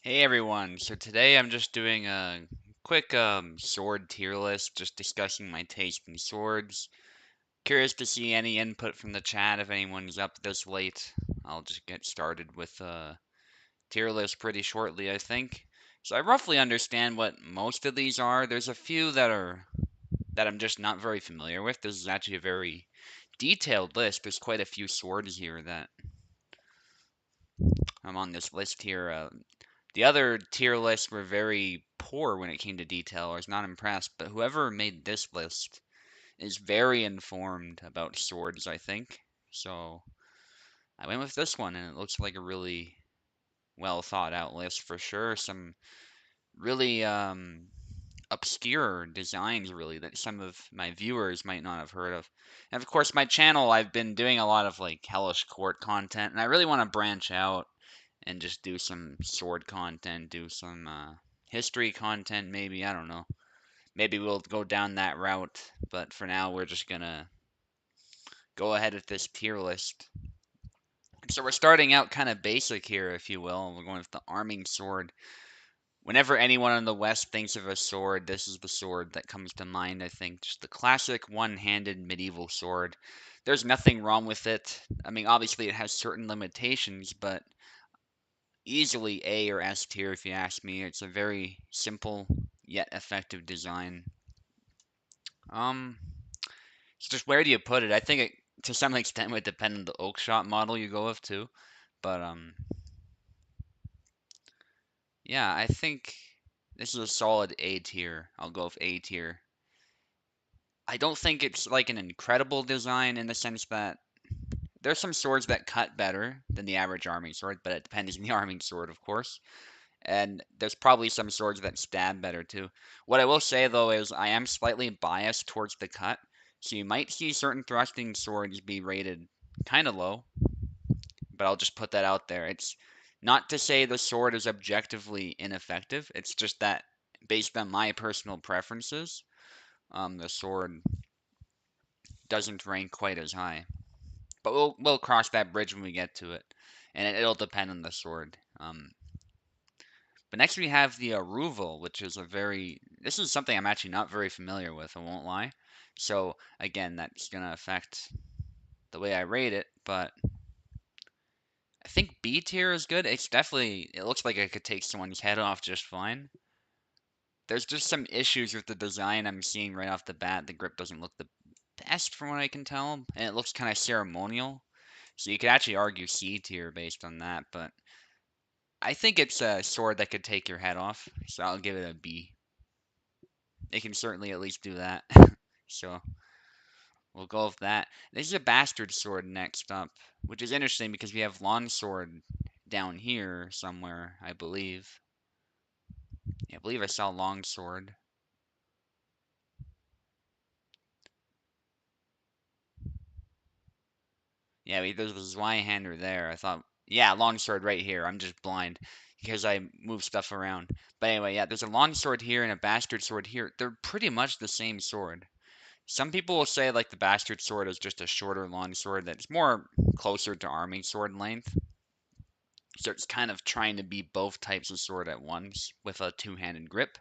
Hey everyone, so today I'm just doing a quick sword tier list, just discussing my taste in swords. Curious to see any input from the chat if anyone's up this late. I'll just get started with tier list pretty shortly, I think. So I roughly understand what most of these are. There's a few that I'm just not very familiar with. This is actually a very detailed list. There's quite a few swords here that I'm on this list here. The other tier lists were very poor when it came to detail. I was not impressed, but whoever made this list is very informed about swords, I think. So I went with this one, and it looks like a really well thought out list for sure. Some really obscure designs, really, that some of my viewers might not have heard of. And of course, my channel, I've been doing a lot of like Hellish Court content, and I really want to branch out and just do some sword content, do some history content, maybe. I don't know. Maybe we'll go down that route, but for now, we're just gonna go ahead with this tier list. So we're starting out kind of basic here, if you will. We're going with the arming sword. Whenever anyone in the West thinks of a sword, this is the sword that comes to mind, I think. Just the classic one-handed medieval sword. There's nothing wrong with it. I mean, obviously it has certain limitations, but easily A or S tier if you ask me. It's a very simple yet effective design. Um, it's just where do you put it? I think it to some extent would depend on the Oakshot model you go with too. But yeah, I think this is a solid A tier. I'll go with A tier. I don't think it's like an incredible design in the sense that there's some swords that cut better than the average arming sword, but it depends on the arming sword, of course. And there's probably some swords that stab better too. What I will say though is I am slightly biased towards the cut, so you might see certain thrusting swords be rated kind of low, but I'll just put that out there. It's not to say the sword is objectively ineffective, it's just that based on my personal preferences, the sword doesn't rank quite as high. But we'll cross that bridge when we get to it, and it'll depend on the sword. But next we have the Aruval, which is a very this is something I'm actually not very familiar with, I won't lie. So again, that's gonna affect the way I rate it, but I think B tier is good. It looks like it could take someone's head off just fine. There's just some issues with the design I'm seeing right off the bat. The grip doesn't look the best from what I can tell, and it looks kind of ceremonial. So you could actually argue C tier based on that, but I think it's a sword that could take your head off, so I'll give it a B. It can certainly at least do that. So we'll go with that. This is a bastard sword next up, which is interesting because we have longsword down here somewhere, I believe. Yeah, I believe I saw longsword. Yeah, there's the Zweihander there. I thought, yeah, longsword right here. I'm just blind because I move stuff around. But anyway, yeah, there's a longsword here and a bastard sword here. They're pretty much the same sword. Some people will say like the bastard sword is just a shorter longsword that's more closer to arming sword length. So it's kind of trying to be both types of sword at once with a two-handed grip.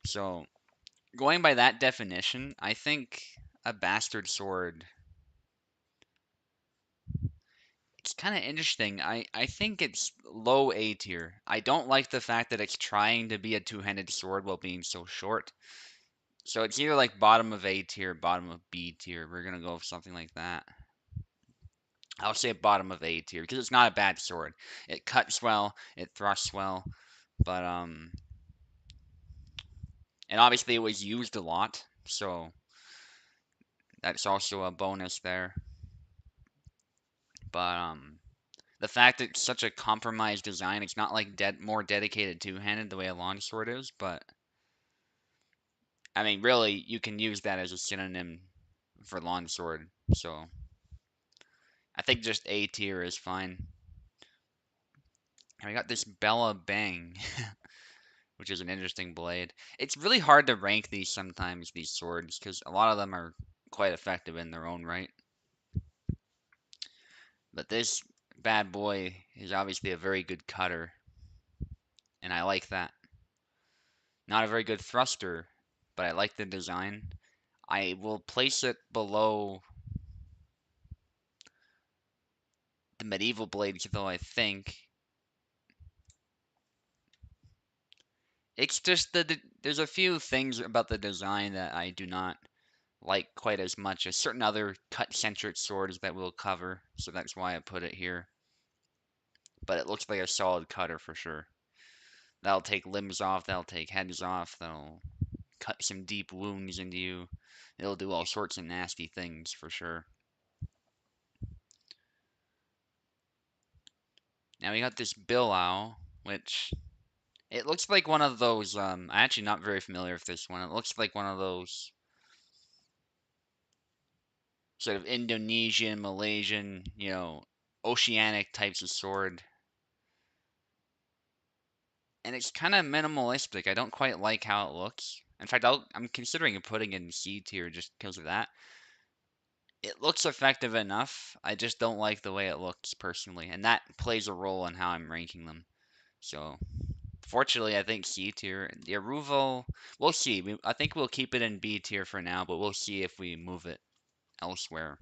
So going by that definition, I think a bastard sword it's kind of interesting. I think it's low A tier. I don't like the fact that it's trying to be a two-handed sword while being so short. So it's either like bottom of A tier, bottom of B tier. We're gonna go with something like that. I'll say bottom of A tier because it's not a bad sword. It cuts well, it thrusts well, but and obviously it was used a lot, so that's also a bonus there. But the fact that it's such a compromised design, it's not like more dedicated two-handed the way a longsword is, but I mean, really, you can use that as a synonym for longsword. So I think just A tier is fine. And we got this Bella Bang, which is an interesting blade. It's really hard to rank these sometimes, these swords, because a lot of them are quite effective in their own right. But this bad boy is obviously a very good cutter. and I like that. Not a very good thruster, but I like the design. I will place it below the medieval blades, though I think. It's just that there's a few things about the design that I do not like quite as much as certain other cut-centric swords that we'll cover, so that's why I put it here. But it looks like a solid cutter for sure. That'll take limbs off, that'll take heads off, that'll cut some deep wounds into you. It'll do all sorts of nasty things for sure. Now we got this Bilao, which it looks like one of those. I'm actually not very familiar with this one. It looks like one of those sort of Indonesian, Malaysian, oceanic types of sword. And it's kind of minimalistic. I don't quite like how it looks. In fact, I'm considering putting it in C tier just because of that. It looks effective enough. I just don't like the way it looks personally, and that plays a role in how I'm ranking them. So, fortunately, I think C tier. The Aruvo, we'll see. I think we'll keep it in B tier for now, but we'll see if we move it elsewhere.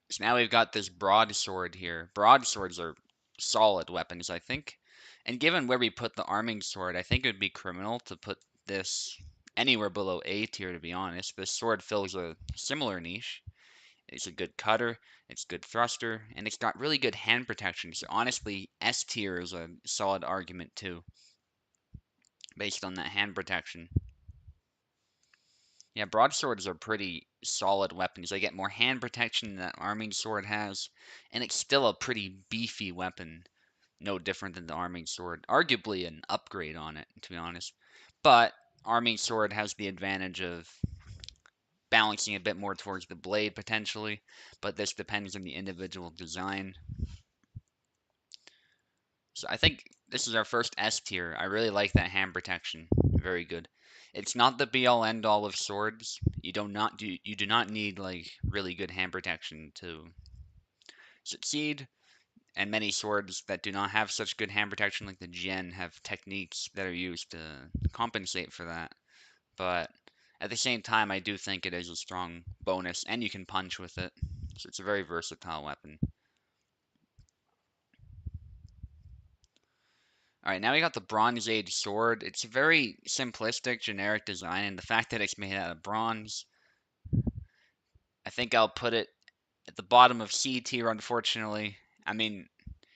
So now we've got this broadsword here. Broadswords are solid weapons, I think. And given where we put the arming sword, I think it would be criminal to put this anywhere below A tier, to be honest. This sword fills a similar niche. It's a good cutter, it's good thruster, and it's got really good hand protection. So honestly, S tier is a solid argument too, based on that hand protection. Yeah, broadswords are pretty solid weapons. They get more hand protection than that arming sword has, and it's still a pretty beefy weapon. No different than the arming sword. Arguably an upgrade on it, to be honest. But arming sword has the advantage of balancing a bit more towards the blade potentially, but this depends on the individual design. So I think this is our first S tier. I really like that hand protection. Very good. It's not the be all end all of swords. You do not need like really good hand protection to succeed. And many swords that do not have such good hand protection like the Jien have techniques that are used to compensate for that. But at the same time, I do think it is a strong bonus and you can punch with it. So it's a very versatile weapon. Alright, now we got the Bronze Age sword. It's a very simplistic, generic design, and the fact that it's made out of bronze, I think I'll put it at the bottom of C tier, unfortunately. I mean,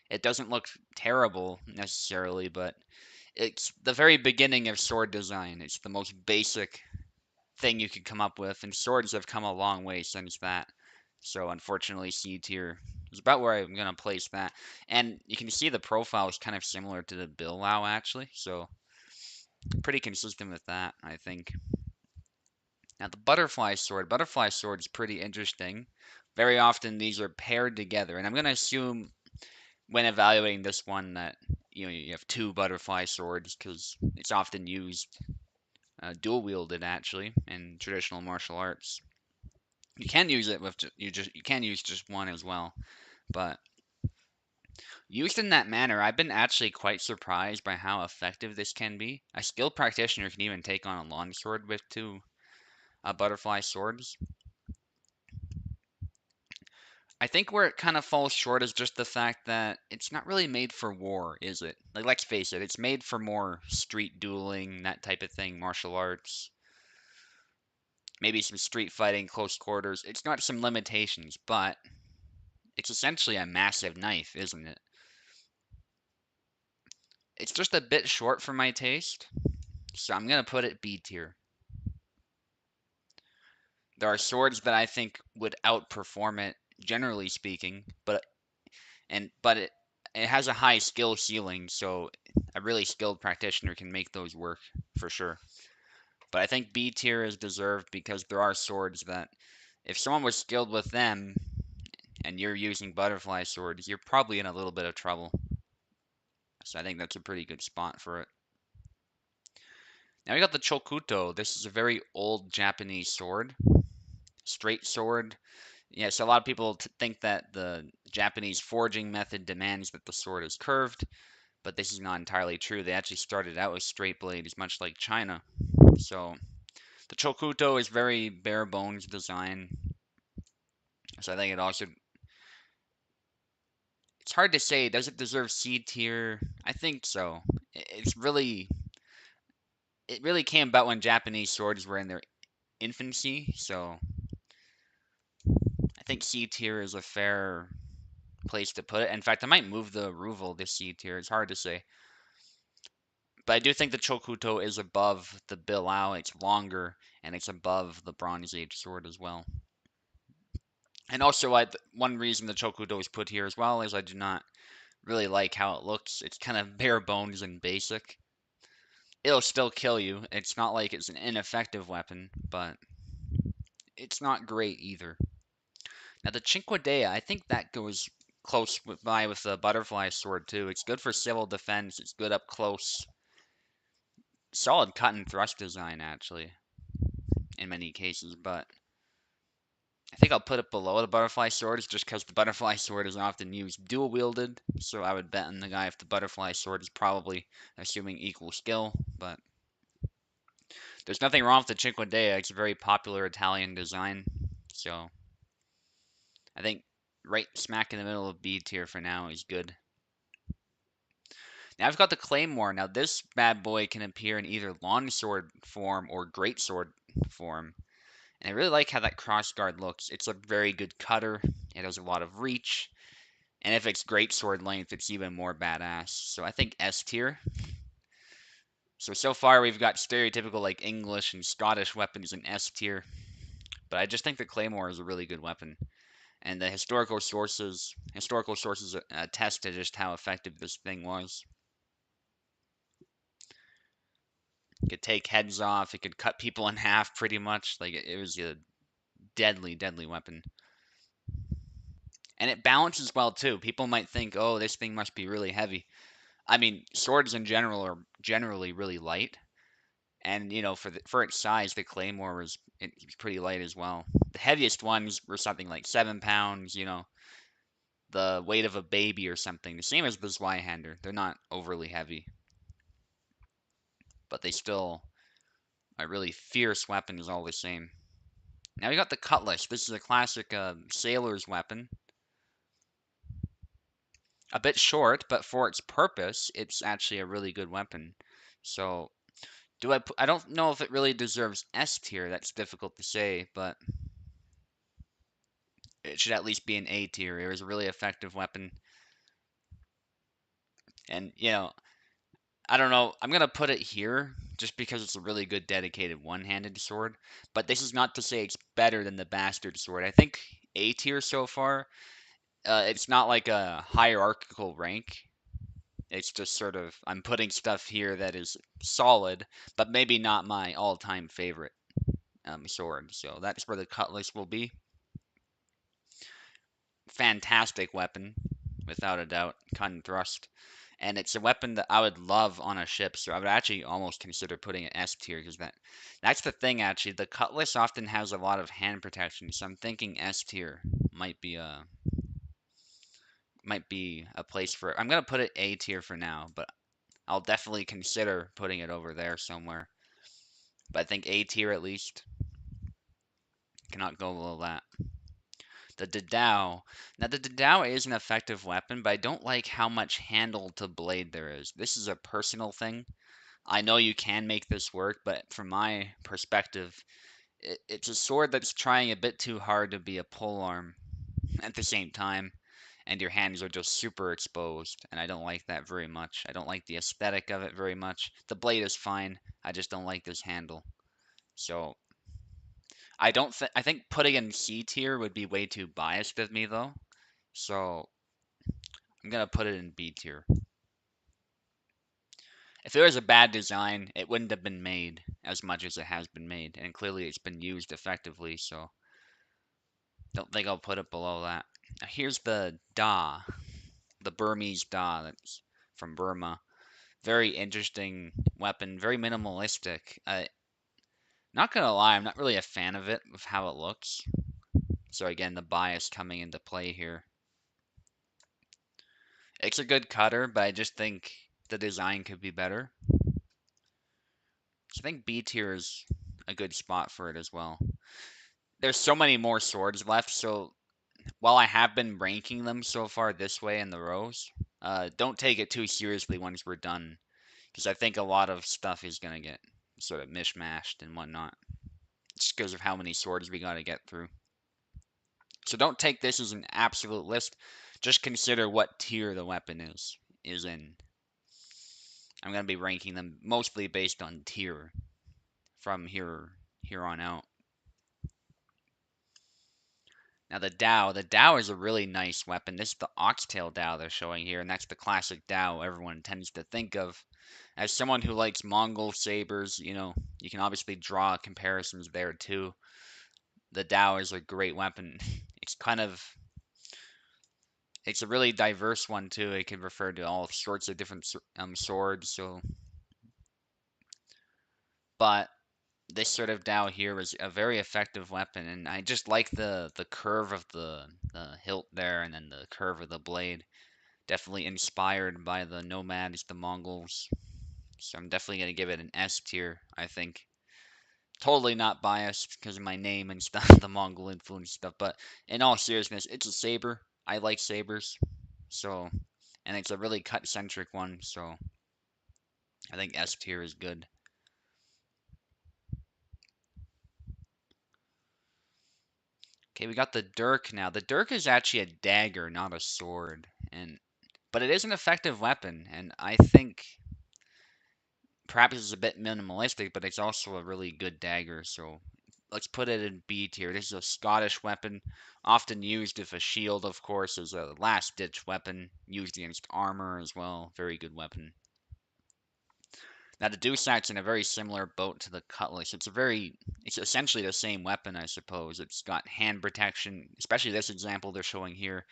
it doesn't look terrible necessarily, but it's the very beginning of sword design. It's the most basic thing you could come up with, and swords have come a long way since that. So unfortunately, C tier is about where I'm gonna place that. And you can see the profile is kind of similar to the Bilao actually, so pretty consistent with that, I think. Now the butterfly sword is pretty interesting. Very often these are paired together, and I'm gonna assume when evaluating this one that you have two butterfly swords because it's often used dual wielded actually in traditional martial arts. You can use it with you can use just one as well, but used in that manner, I've been actually quite surprised by how effective this can be. A skilled practitioner can even take on a longsword with two butterfly swords. I think where it kind of falls short is just the fact that it's not really made for war, is it? Like, let's face it, it's made for more street dueling, that type of thing, martial arts, maybe some street fighting, close quarters. It's got some limitations, but it's essentially a massive knife, isn't it? It's just a bit short for my taste, so I'm gonna put it B tier. There are swords that I think would outperform it, generally speaking, but it has a high skill ceiling, so a really skilled practitioner can make those work for sure. But I think B tier is deserved because there are swords that if someone was skilled with them and you're using butterfly swords, you're probably in a little bit of trouble. So I think that's a pretty good spot for it. Now we got the Chokuto. This is a very old Japanese sword. Straight sword. Yeah, so a lot of people think that the Japanese forging method demands that the sword is curved, but this is not entirely true. They actually started out with straight blades, much like China. So the Chokuto is very bare bones design. So I think it also, it's hard to say. Does it deserve C tier? I think so. It's really, it really came about when Japanese swords were in their infancy. So I think C tier is a fair place to put it. In fact, I might move the Ruval to C tier. It's hard to say. But I do think the Chokuto is above the Bilao. It's longer, and it's above the Bronze Age sword as well. And also, one reason the Chokuto is put here as well is I do not really like how it looks. It's kind of bare bones and basic. It'll still kill you. It's not like it's an ineffective weapon, but it's not great either. Now the Cinquedea, I think that goes close by with the butterfly sword too. It's good for civil defense. It's good up close. Solid cut and thrust design actually in many cases, but I think I'll put it below the butterfly sword is just because the butterfly sword is often used dual wielded. So I would bet on the guy if the butterfly sword is probably assuming equal skill, but there's nothing wrong with the Cinquedea. It's a very popular Italian design. So I think right smack in the middle of B tier for now is good. Now I've got the Claymore. Now this bad boy can appear in either longsword form or greatsword form. And I really like how that crossguard looks. It's a very good cutter. It has a lot of reach. And if it's greatsword length, it's even more badass. So I think S tier. So far we've got stereotypical like English and Scottish weapons in S tier. But I just think the Claymore is a really good weapon. And the historical sources attest to just how effective this thing was. It could take heads off. It could cut people in half pretty much. Like it was a deadly, deadly weapon. And it balances well too. People might think, oh, this thing must be really heavy. I mean, swords in general are generally really light. And for its size, the claymore was it's pretty light as well. The heaviest ones were something like 7 pounds. The weight of a baby or something. The same as the Zweihander. They're not overly heavy, but they still are really fierce weapons all the same. Now we got the cutlass. This is a classic sailor's weapon. A bit short, but for its purpose, it's actually a really good weapon. So, I don't know if it really deserves S tier. That's difficult to say, but it should at least be an A tier. It was a really effective weapon. And, I don't know. I'm going to put it here just because it's a really good dedicated one-handed sword. But this is not to say it's better than the bastard sword. I think A tier so far. It's not like a hierarchical rank. It's just sort of I'm putting stuff here that is solid, but maybe not my all-time favorite sword. So that's where the cutlass will be. Fantastic weapon, without a doubt, cut and thrust. And it's a weapon that I would love on a ship, so I would actually almost consider putting it S tier because that's the thing actually. The cutlass often has a lot of hand protection, so I'm thinking S tier might be a place for it. I'm gonna put it A tier for now, but I'll definitely consider putting it over there somewhere. But I think A tier at least. Cannot go below that. The Dadao. Now the Dadao is an effective weapon, but I don't like how much handle to blade there is. This is a personal thing. I know you can make this work, but from my perspective, it's a sword that's trying a bit too hard to be a pole arm at the same time, and your hands are just super exposed, and I don't like that very much. I don't like the aesthetic of it very much. The blade is fine, I just don't like this handle. So I think putting in C tier would be way too biased of me though. So I'm gonna put it in B tier. If it was a bad design, it wouldn't have been made as much as it has been made, and clearly it's been used effectively, so don't think I'll put it below that. Now here's the Da, the Burmese Da that's from Burma. Very interesting weapon, very minimalistic. Not gonna lie, I'm not really a fan of it, of how it looks. So again, the bias coming into play here. It's a good cutter, but I just think the design could be better. So I think B tier is a good spot for it as well. There's so many more swords left, so while I have been ranking them so far this way in the rows, don't take it too seriously once we're done, because I think a lot of stuff is going to get sort of mishmashed and whatnot, just because of how many swords we got to get through. So don't take this as an absolute list. Just consider what tier the weapon is in. I'm going to be ranking them mostly based on tier from here on out. Now the Dao is a really nice weapon. This is the Oxtail Dao they're showing here, and that's the classic Dao everyone tends to think of. As someone who likes Mongol sabers, you can obviously draw comparisons there too. The Dao is a great weapon. It's it's a really diverse one too. It can refer to all sorts of different swords. But this sort of Dao here is a very effective weapon, and I just like the curve of the hilt there, and then the curve of the blade. Definitely inspired by the nomads, the Mongols. So I'm definitely gonna give it an S tier, I think. Totally not biased because of my name and stuff, the Mongol influence stuff, but in all seriousness, it's a saber. I like sabers. So, and it's a really cut centric one, so I think S tier is good. Okay, we got the dirk now. The dirk is actually a dagger, not a sword, but it is an effective weapon, and I think perhaps it's a bit minimalistic, but it's also a really good dagger. So let's put it in B tier. This is a Scottish weapon, often used if a shield, of course, is a last ditch weapon, used against armor as well. Very good weapon. Now the Dusak's in a very similar boat to the Cutlass. It's essentially the same weapon, I suppose. It's got hand protection, especially this example they're showing here.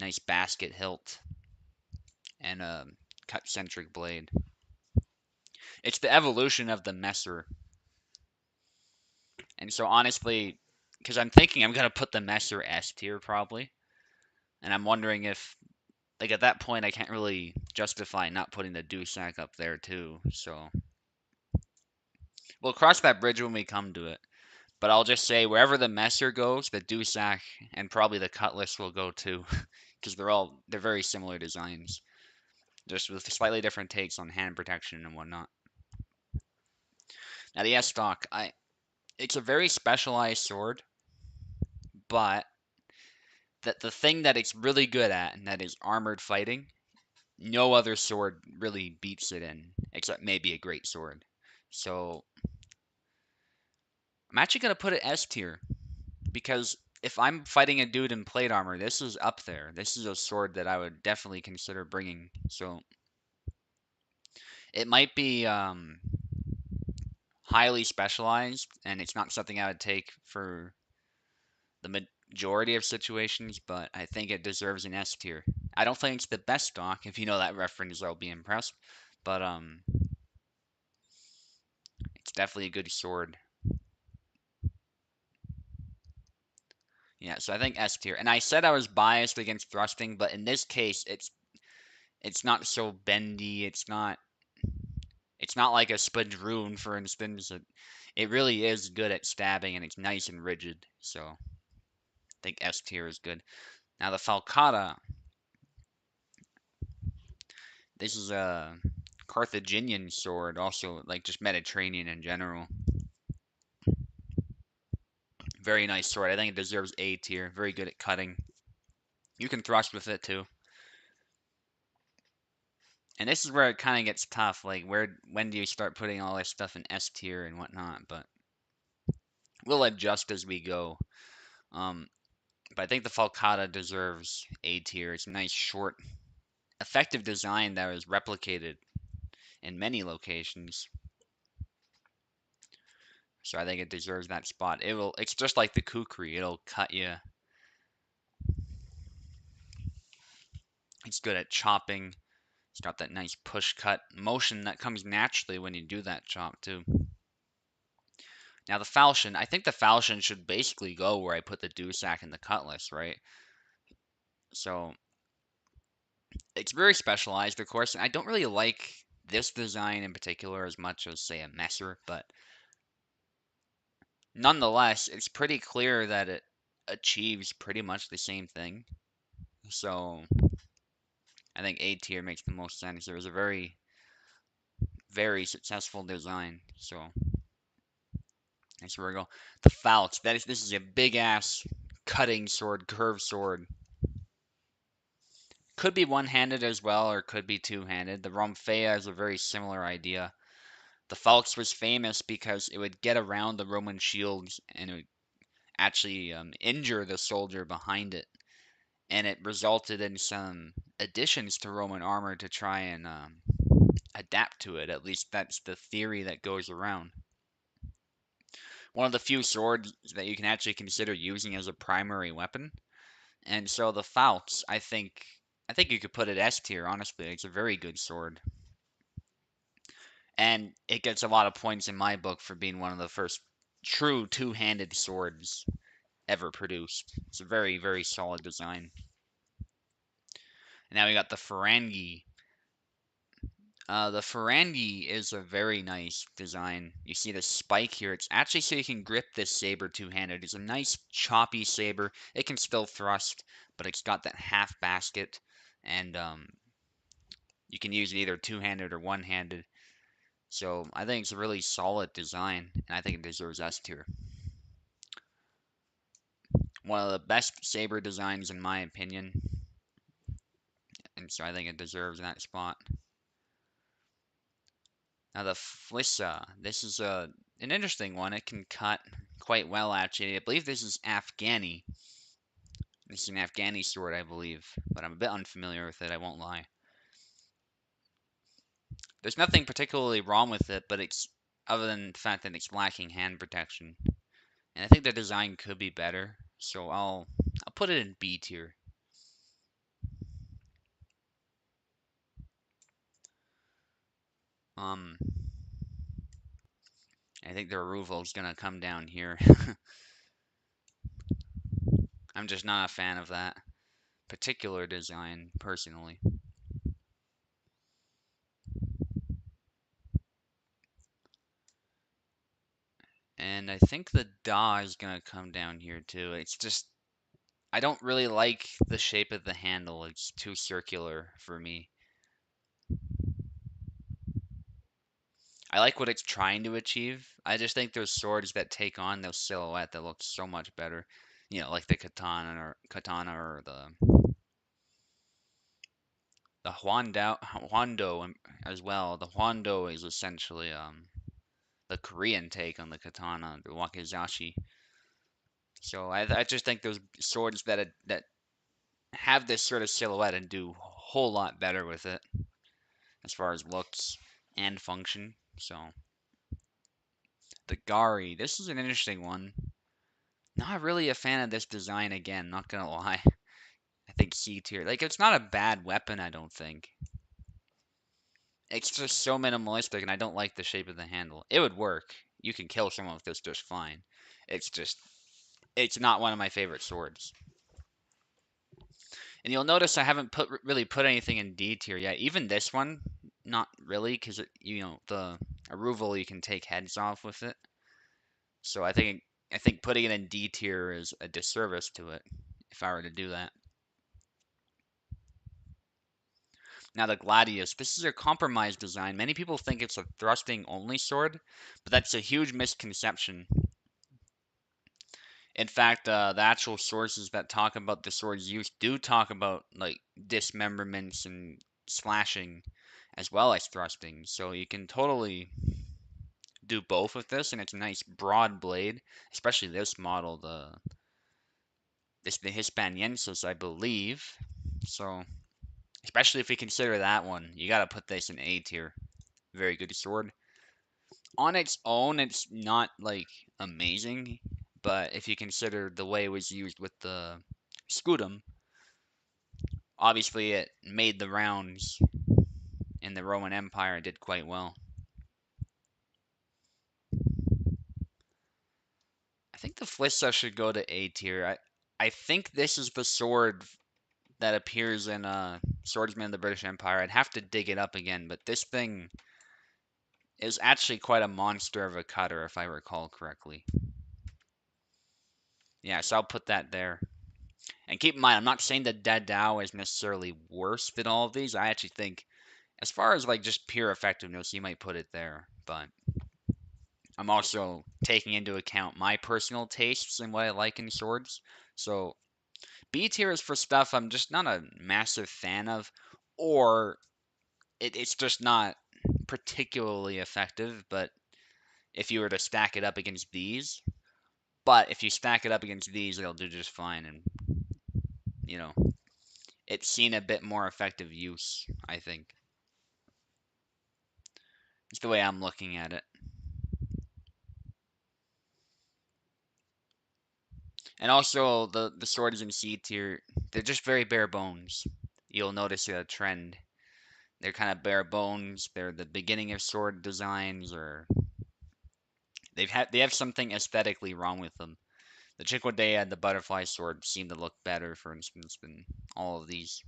Nice basket hilt and a cut-centric blade. It's the evolution of the Messer. And so honestly, because I'm thinking I'm gonna put the Messer S tier probably, and I'm wondering if like at that point I can't really justify not putting the Dusak up there too. So we'll cross that bridge when we come to it. But I'll just say wherever the Messer goes, the Dusak and probably the Cutlass will go too, because they're very similar designs, just with slightly different takes on hand protection and whatnot. Now the S stock, it's a very specialized sword, but the thing that it's really good at, and that is armored fighting, no other sword really beats it in, except maybe a great sword. So I'm actually gonna put it S tier because if I'm fighting a dude in plate armor, this is up there. This is a sword that I would definitely consider bringing. So it might be highly specialized, and it's not something I would take for the majority of situations, but I think it deserves an S tier. I don't think it's the best stock. If you know that reference, I'll be impressed. But it's definitely a good sword. Yeah, so I think S tier. And I said I was biased against thrusting, but in this case, it's not so bendy. It's not like a Spadroon, for instance. It really is good at stabbing, and it's nice and rigid. So I think S tier is good. Now the Falcata. This is a Carthaginian sword, also like just Mediterranean in general. Very nice sword. I think it deserves A tier. Very good at cutting. You can thrust with it too. And this is where it kind of gets tough. Like, when do you start putting all this stuff in S tier and whatnot? But we'll adjust as we go. Um, but I think the Falcata deserves A tier. It's a nice, short, effective design that was replicated in many locations. So I think it deserves that spot. It's just like the Kukri. It'll cut you. It's good at chopping. It's got that nice push cut motion that comes naturally when you do that chop too. Now the falchion, I think the falchion should basically go where I put the dussac and the cutlass, right? So it's very specialized, of course, and I don't really like this design in particular as much as, say, a Messer, but nonetheless, it's pretty clear that it achieves pretty much the same thing. So I think A tier makes the most sense. It was a very, very successful design. So that's where we go. The Falx. This is a big ass cutting sword, curved sword. Could be one-handed as well, or could be two-handed. The Romphea is a very similar idea. The Falx was famous because it would get around the Roman shields and it would actually injure the soldier behind it. And it resulted in some additions to Roman armor to try and adapt to it. At least that's the theory that goes around. One of the few swords that you can actually consider using as a primary weapon. And so the Falx, I think you could put it S tier, honestly. It's a very good sword. And it gets a lot of points in my book for being one of the first true two-handed swords ever produced. It's a very, very solid design. And now we got the Farangi. The Farangi is a very nice design. You see the spike here. It's actually so you can grip this saber two-handed. It's a nice choppy saber. It can still thrust, but it's got that half basket. And you can use it either two-handed or one-handed. So I think it's a really solid design, and I think it deserves S tier. One of the best saber designs in my opinion, and so I think it deserves that spot. Now the Flissa, this is an interesting one. It can cut quite well actually. I believe this is Afghani. This is an Afghani sword, I believe, but I'm a bit unfamiliar with it, I won't lie. There's nothing particularly wrong with it, but it's other than the fact that it's lacking hand protection. And I think the design could be better, so I'll put it in B tier. Um, I think the Aruval is gonna come down here. I'm just not a fan of that particular design, personally. And I think the Da is gonna come down here too. It's just, I don't really like the shape of the handle. It's too circular for me. I like what it's trying to achieve. I just think there's swords that take on those silhouette that look so much better. You know, like the katana or the Hwando as well. The Hwando is essentially the Korean take on the katana, the wakizashi. So I just think those swords that have this sort of silhouette and do a whole lot better with it as far as looks and function. So the Gari, this is an interesting one. Not really a fan of this design again, not gonna lie. I think C tier. Like it's not a bad weapon, I don't think. It's just so minimalistic and I don't like the shape of the handle. It would work. You can kill someone with this just fine. It's just it's not one of my favorite swords. And you'll notice I haven't really put anything in D tier yet. Even this one, not really, because the Aruval you can take heads off with it. So I think putting it in D tier is a disservice to it if I were to do that. Now the Gladius, this is a compromise design. Many people think it's a thrusting only sword, but that's a huge misconception. In fact, the actual sources that talk about the sword's use do talk about like dismemberments and slashing as well as thrusting. So you can totally do both with this, and it's a nice broad blade, especially this model, the Hispaniensis, I believe. So especially if you consider that one, you gotta put this in A tier. Very good sword. On its own, it's not like amazing, but if you consider the way it was used with the Scutum, obviously it made the rounds in the Roman Empire and did quite well. I think the Flissa should go to A tier. I think this is the sword that appears in Swordsman of the British Empire. I'd have to dig it up again, but this thing is actually quite a monster of a cutter, if I recall correctly. Yeah, so I'll put that there. And keep in mind, I'm not saying that Dead Dao is necessarily worse than all of these. I actually think, as far as like just pure effectiveness, you might put it there. But I'm also taking into account my personal tastes and what I like in swords. So B tier is for stuff I'm just not a massive fan of, or it's just not particularly effective. But if you were to stack it up against these, but if you stack it up against these, it'll do just fine. And, you know, it's seen a bit more effective use, I think. It's the way I'm looking at it. And also, the swords in C tier, they're just very bare bones. You'll notice a trend. They're kind of bare bones. They're the beginning of sword designs, or they have something aesthetically wrong with them. The Chikwodea and the butterfly sword seem to look better, for instance, than all of these.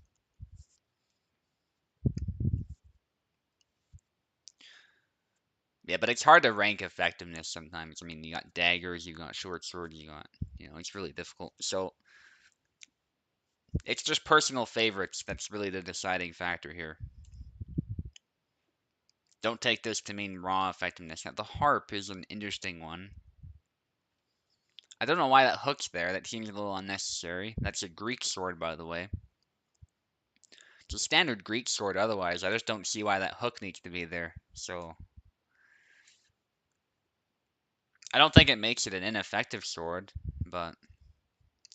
Yeah, but it's hard to rank effectiveness sometimes. I mean, you got daggers, you got short swords, it's really difficult. So it's just personal favorites that's really the deciding factor here. Don't take this to mean raw effectiveness. Now, the harp is an interesting one. I don't know why that hook's there. That seems a little unnecessary. That's a Greek sword, by the way. It's a standard Greek sword otherwise. I just don't see why that hook needs to be there. So I don't think it makes it an ineffective sword, but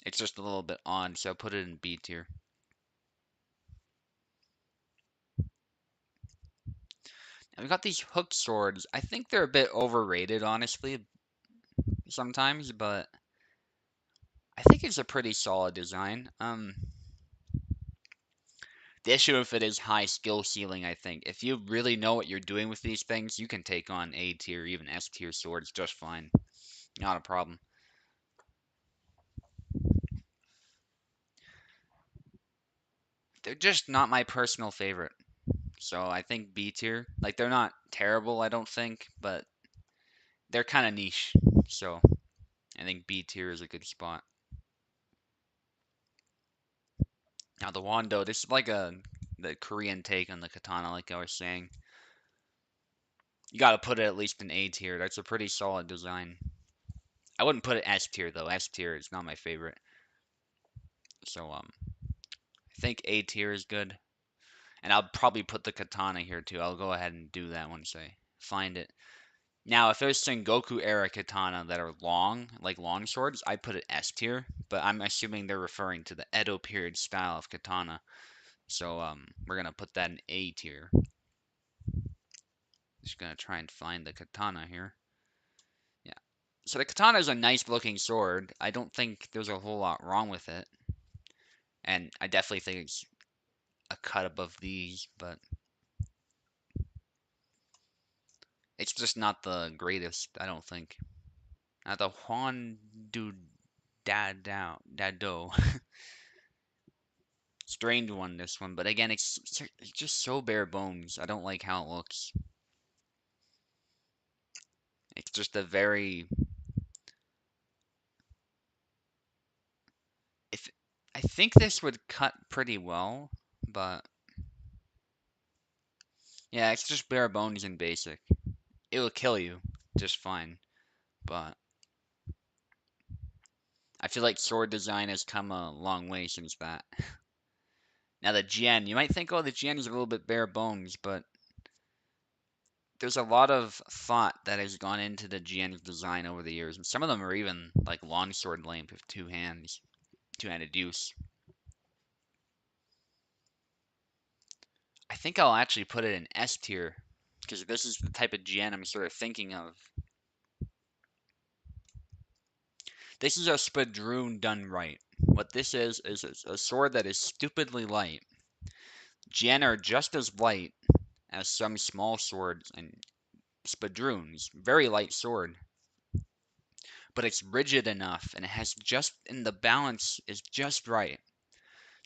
it's just a little bit odd, so put it in B tier. And we've got these hook swords. I think they're a bit overrated, honestly, sometimes, but I think it's a pretty solid design. The issue with it is high skill ceiling, I think. If you really know what you're doing with these things, you can take on A tier, even S tier swords just fine. Not a problem. They're just not my personal favorite. So I think B tier. Like, they're not terrible, I don't think, but they're kind of niche. So I think B tier is a good spot. Now the Wando, this is like the Korean take on the katana, like I was saying. You gotta put it at least in A tier. That's a pretty solid design. I wouldn't put it S tier though. S tier is not my favorite. So I think A tier is good. And I'll probably put the katana here too. I'll go ahead and do that once I find it. Now, if there's Sengoku era katana that are long, like long swords, I put it S tier, but I'm assuming they're referring to the Edo period style of katana. So we're gonna put that in A tier. Just gonna try and find the katana here. Yeah. So the katana is a nice looking sword. I don't think there's a whole lot wrong with it. And I definitely think it's a cut above these, but it's just not the greatest, I don't think. Now the Huan Du Dado. Strange one, this one, but again, it's just so bare bones. I don't like how it looks. It's just a very if I think this would cut pretty well, but yeah, it's just bare bones and basic. It will kill you just fine, but I feel like sword design has come a long way since that. Now the Jian, you might think, oh, the Jian is a little bit bare bones, but there's a lot of thought that has gone into the Jian's design over the years, and some of them are even like longsword length with two hands, two-handed use. I think I'll actually put it in S tier because this is the type of Jian I'm sort of thinking of. This is a Spadroon done right. What this is a sword that is stupidly light. Jian are just as light as some small swords and Spadroons. Very light sword. but it's rigid enough and it has just, and the balance is just right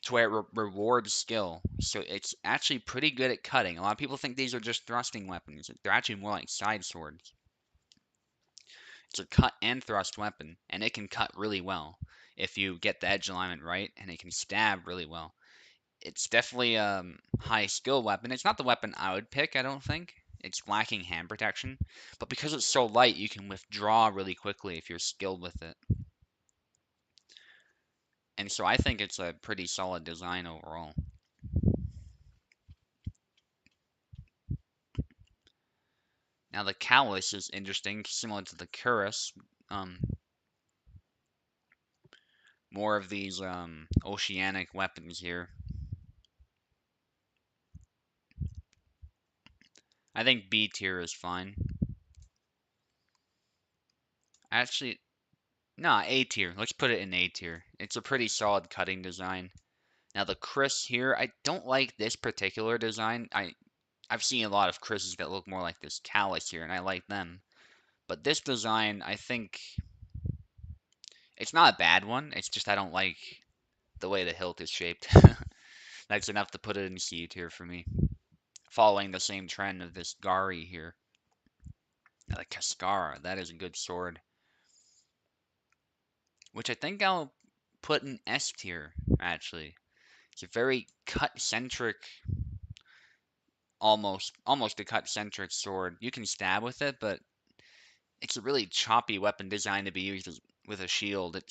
to where it rewards skill. So it's actually pretty good at cutting. A lot of people think these are just thrusting weapons. They're actually more like side swords. It's a cut and thrust weapon, and it can cut really well if you get the edge alignment right, and it can stab really well. It's definitely a high skill weapon. It's not the weapon I would pick, I don't think. It's lacking hand protection, but because it's so light, you can withdraw really quickly if you're skilled with it. And so I think it's a pretty solid design overall. Now the Callus is interesting, similar to the Cuirass. Um, more of these oceanic weapons here. I think B tier is fine. Actually, nah, A tier. Let's put it in A tier. It's a pretty solid cutting design. Now the Chris here, I don't like this particular design. I've seen a lot of Chris's that look more like this Callus here, and I like them. But this design, I think it's not a bad one. It's just I don't like the way the hilt is shaped. That's enough to put it in C tier for me. Following the same trend of this Gari here. Now the Cascara, that is a good sword. Which I think I'll put in S tier, actually. It's a very cut-centric, almost a cut-centric sword. You can stab with it, but it's a really choppy weapon designed to be used with a shield.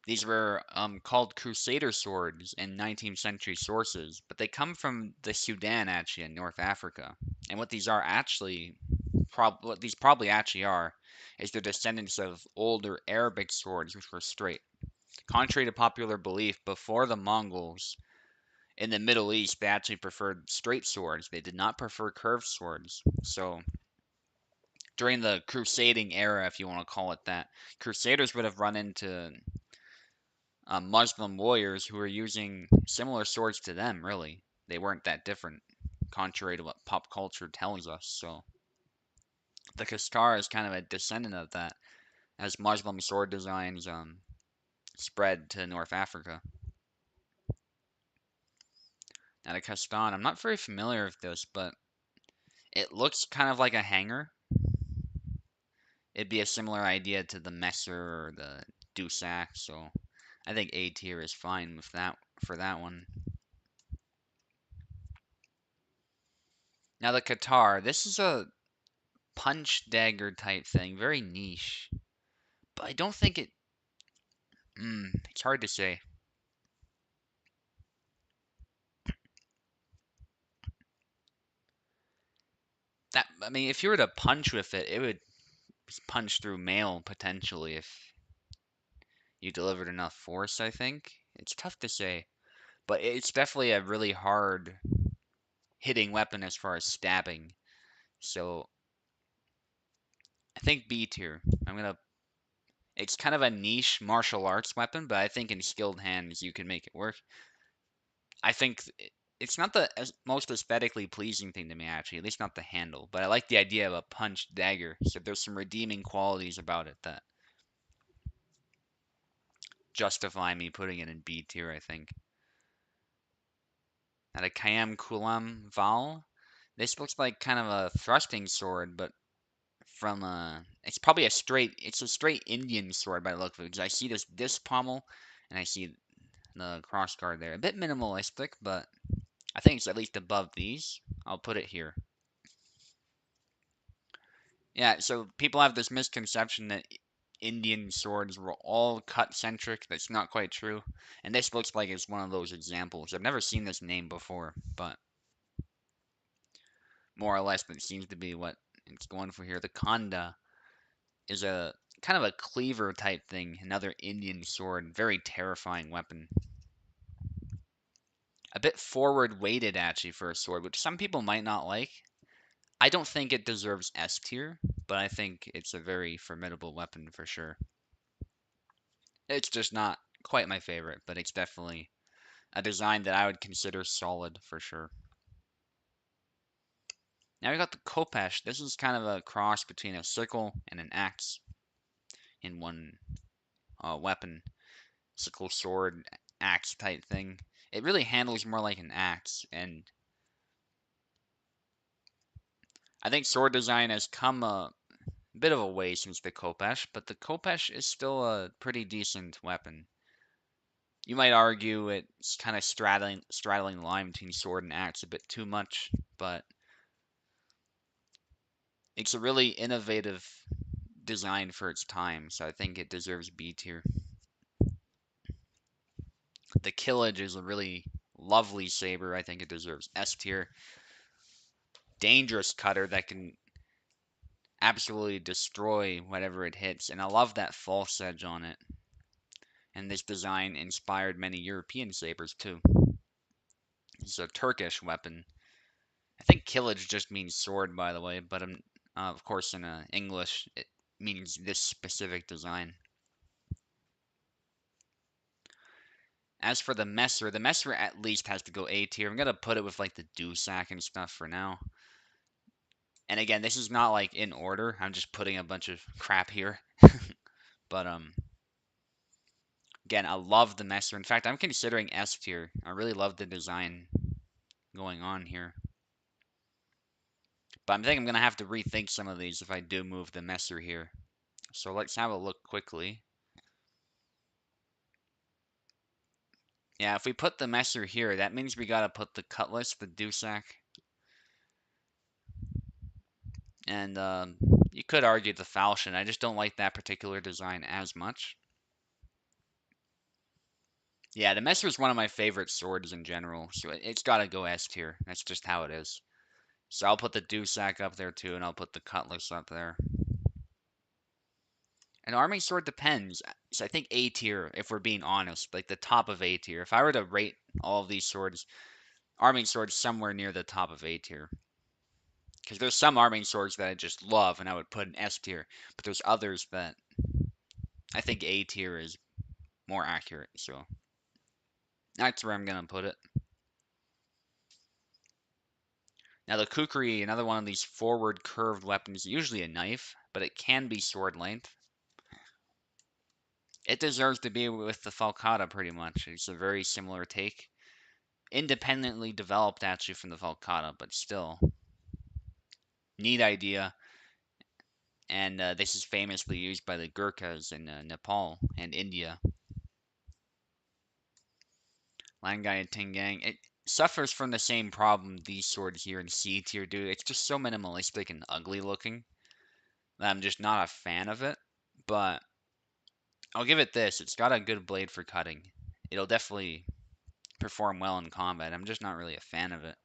These were called Crusader swords in 19th century sources, but they come from the Sudan actually in North Africa. And what these are actually, what these probably actually are, is they're descendants of older Arabic swords which were straight. Contrary to popular belief, before the Mongols in the Middle East, they actually preferred straight swords. They did not prefer curved swords. So during the crusading era, if you want to call it that, crusaders would have run into Muslim warriors who were using similar swords to them, really. They weren't that different, contrary to what pop culture tells us. So the Kastar is kind of a descendant of that, as Muslim sword designs spread to North Africa. Now the Kastan, I'm not very familiar with this, but it looks kind of like a hanger. It'd be a similar idea to the Messer or the Dusak, so I think A tier is fine with that for that one. Now the Qatar, this is a punch dagger type thing, very niche, but I don't think it. It's hard to say. That I mean, if you were to punch with it, it would punch through mail potentially if you delivered enough force. I think it's tough to say, but it's definitely a really hard hitting weapon as far as stabbing. So I think B tier. I'm gonna. It's kind of a niche martial arts weapon, but I think in skilled hands you can make it work. I think it's not the most aesthetically pleasing thing to me, actually, at least not the handle. But I like the idea of a punch dagger. So there's some redeeming qualities about it that justify me putting it in B tier, I think. Now the Kayam Kulam Val. This looks like kind of a thrusting sword, but from a it's probably a straight Indian sword by the look of it. Because I see this pommel and I see the crossguard there. A bit minimalistic, but I think it's at least above these. I'll put it here. Yeah, so people have this misconception that Indian swords were all cut centric. That's not quite true. And this looks like it's one of those examples. I've never seen this name before, but more or less that seems to be what it's going for here. The Khanda is a kind of a cleaver type thing, another Indian sword, very terrifying weapon. A bit forward weighted actually for a sword, which some people might not like. I don't think it deserves S tier, but I think it's a very formidable weapon for sure. It's just not quite my favorite, but it's definitely a design that I would consider solid for sure. Now we got the Khopesh. This is kind of a cross between a sickle and an axe in one weapon. Sickle, sword, axe type thing. It really handles more like an axe, and I think sword design has come a bit of a way since the Khopesh, but the Khopesh is still a pretty decent weapon. You might argue it's kind of straddling the line between sword and axe a bit too much, but it's a really innovative design for its time, so I think it deserves B tier. The Killage is a really lovely saber. I think it deserves S tier. Dangerous cutter that can absolutely destroy whatever it hits, and I love that false edge on it. And this design inspired many European sabers too. It's a Turkish weapon. I think Killage just means sword, by the way, but of course in English it means this specific design. As for the Messer at least has to go A tier. I'm gonna put it with like the Dusak and stuff for now. And again, this is not like in order. I'm just putting a bunch of crap here. But again, I love the Messer. In fact, I'm considering S tier. I really love the design going on here. But I think I'm gonna have to rethink some of these if I do move the Messer here. So let's have a look quickly. Yeah, if we put the Messer here, that means we gotta put the Cutlass, the Dusak, and you could argue the Falchion. I just don't like that particular design as much. Yeah, the Messer is one of my favorite swords in general, so it's gotta go S tier. That's just how it is. So I'll put the Dusak up there too, and I'll put the Cutlass up there. An arming sword depends. So I think A tier, if we're being honest, like the top of A tier. If I were to rate all of these swords, arming swords somewhere near the top of A tier. Because there's some arming swords that I just love and I would put in S tier, but there's others that I think A tier is more accurate. So that's where I'm gonna put it. Now the Kukri, another one of these forward curved weapons, usually a knife, but it can be sword length. It deserves to be with the Falcata pretty much. It's a very similar take. Independently developed actually from the Falcata, but still. Neat idea. And this is famously used by the Gurkhas in Nepal and India. Langai and Tingang. It suffers from the same problem these swords here in C tier do. It's just so minimalistic and ugly looking that I'm just not a fan of it. But I'll give it this. It's got a good blade for cutting. It'll definitely perform well in combat. I'm just not really a fan of it.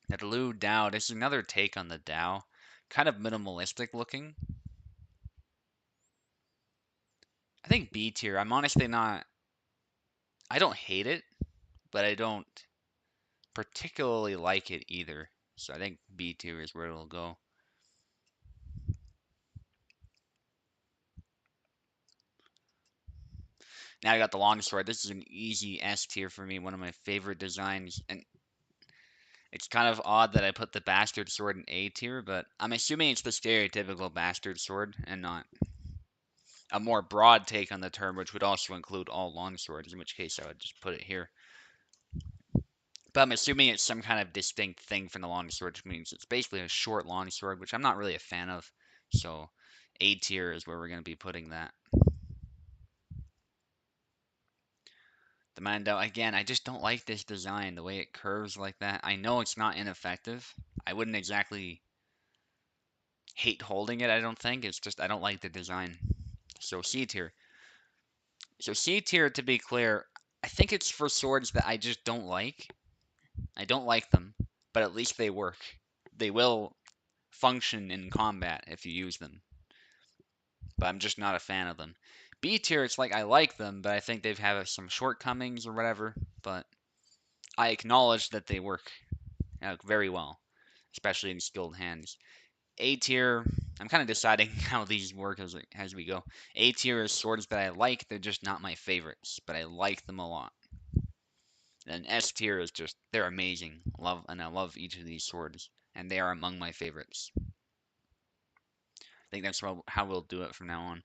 That Lu Dao, this is another take on the Dao. Kind of minimalistic looking. I think B tier. I'm honestly not. I don't hate it, but I don't particularly like it either. So I think B tier is where it'll go. Now I got the longsword. This is an easy S tier for me. One of my favorite designs. And it's kind of odd that I put the bastard sword in A tier, but I'm assuming it's the stereotypical bastard sword and not a more broad take on the term, which would also include all longswords, in which case I would just put it here. But I'm assuming it's some kind of distinct thing from the longsword, which means it's basically a short longsword, which I'm not really a fan of. So A tier is where we're going to be putting that. The Mandao, again, I just don't like this design, the way it curves like that. I know it's not ineffective. I wouldn't exactly hate holding it, I don't think. It's just I don't like the design. So C tier. So C tier, to be clear, I think it's for swords that I just don't like. I don't like them, but at least they work. They will function in combat if you use them. But I'm just not a fan of them. B tier, it's like I like them, but I think they've have some shortcomings or whatever. But I acknowledge that they work very well, especially in skilled hands. A tier, I'm kind of deciding how these work as we go. A tier is swords that I like, they're just not my favorites, but I like them a lot. And S tier is just, they're amazing. I love each of these swords, and they are among my favorites. I think that's how we'll do it from now on.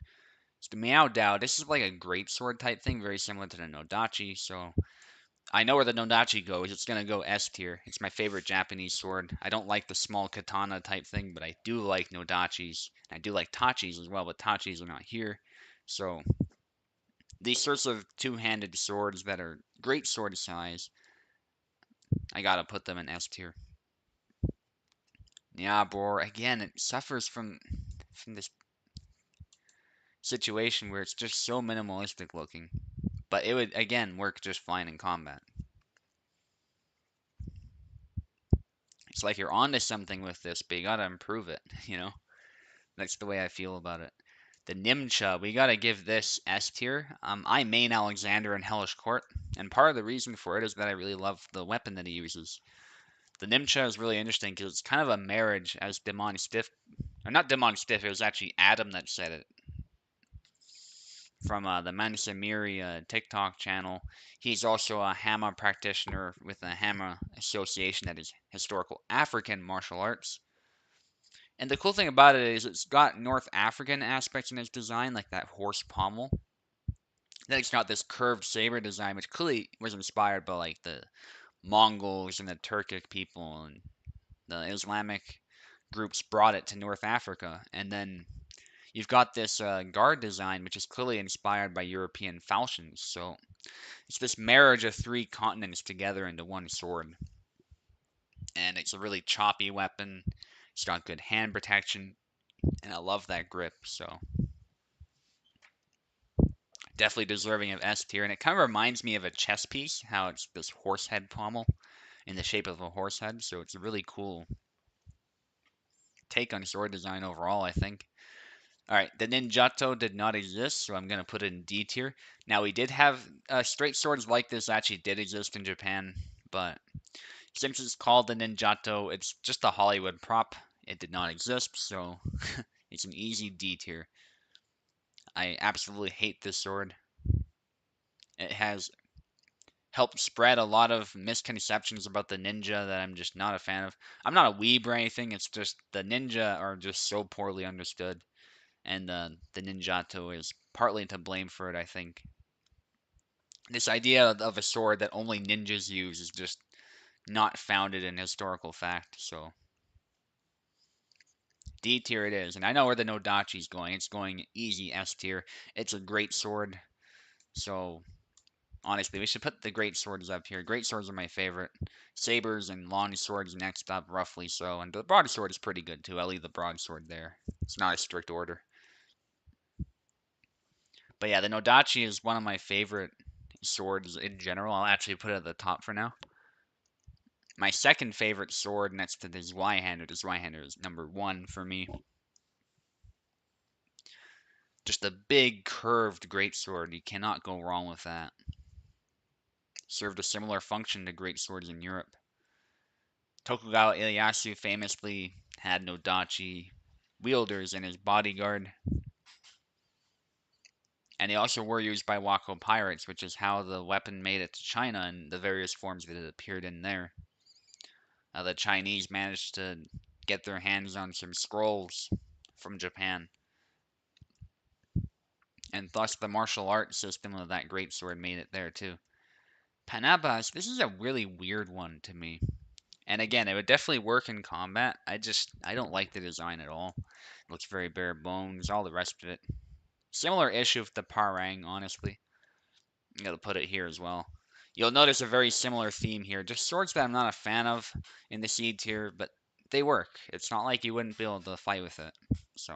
So the Meow Dao, this is like a great sword type thing, very similar to the Nodachi. So I know where the Nodachi goes. It's gonna go S tier. It's my favorite Japanese sword. I don't like the small katana type thing, but I do like Nodachis. I do like Tachis as well, but Tachis are not here. So these sorts of two-handed swords that are great sword size, I gotta put them in S tier. Nyabor, again, it suffers from this situation where it's just so minimalistic looking. But it would, again, work just fine in combat. It's like you're onto something with this, but you gotta improve it, you know? That's the way I feel about it. The Nimcha, we gotta give this S tier. I main Alexander in Hellish Court, and part of the reason for it is that I really love the weapon that he uses. The Nimcha is really interesting because it's kind of a marriage, as Demon Stiff, or not Demon Stiff, it was actually Adam that said it, from the Mansamiri TikTok channel. He's also a Hama practitioner with the Hama Association, that is historical African martial arts. And the cool thing about it is it's got North African aspects in its design, like that horse pommel. Then it's got this curved saber design, which clearly was inspired by like the Mongols and the Turkic people, and the Islamic groups brought it to North Africa. And then you've got this guard design, which is clearly inspired by European falchions. So it's this marriage of three continents together into one sword. And it's a really choppy weapon. It's got good hand protection, and I love that grip. So definitely deserving of S tier. And it kind of reminds me of a chess piece, how it's this horse head pommel in the shape of a horse head. So it's a really cool take on sword design overall, I think. All right, the Ninjato did not exist, so I'm going to put it in D tier. Now, we did have straight swords like this actually did exist in Japan, but since it's called the Ninjato, it's just a Hollywood prop. It did not exist, so it's an easy D tier. I absolutely hate this sword. It has helped spread a lot of misconceptions about the ninja that I'm just not a fan of. I'm not a weeb or anything, it's just the ninja are just so poorly understood, and the Ninjato is partly to blame for it, I think. This idea of a sword that only ninjas use is just not founded in historical fact, so D tier it is. And I know where the Nodachi's going. It's going easy S tier. It's a great sword, so honestly, we should put the great swords up here. Great swords are my favorite. Sabers and long swords next up, roughly so. And the broadsword is pretty good too. I'll leave the broadsword there. It's not a strict order. But yeah, the Nodachi is one of my favorite swords in general. I'll actually put it at the top for now. My second favorite sword next to the Zweihander. The Zweihander is number one for me. Just a big curved greatsword. You cannot go wrong with that. Served a similar function to greatswords in Europe. Tokugawa Ieyasu famously had Nodachi wielders in his bodyguard. And they also were used by Wako pirates, which is how the weapon made it to China and the various forms that it appeared in there. The Chinese managed to get their hands on some scrolls from Japan, and thus the martial art system of that greatsword made it there too. Panabas, this is a really weird one to me. And again, it would definitely work in combat. I don't like the design at all. It looks very bare bones, all the rest of it. Similar issue with the Parang, honestly. I'm gonna put it here as well. You'll notice a very similar theme here. Just swords that I'm not a fan of in the C tier, but they work. It's not like you wouldn't be able to fight with it. So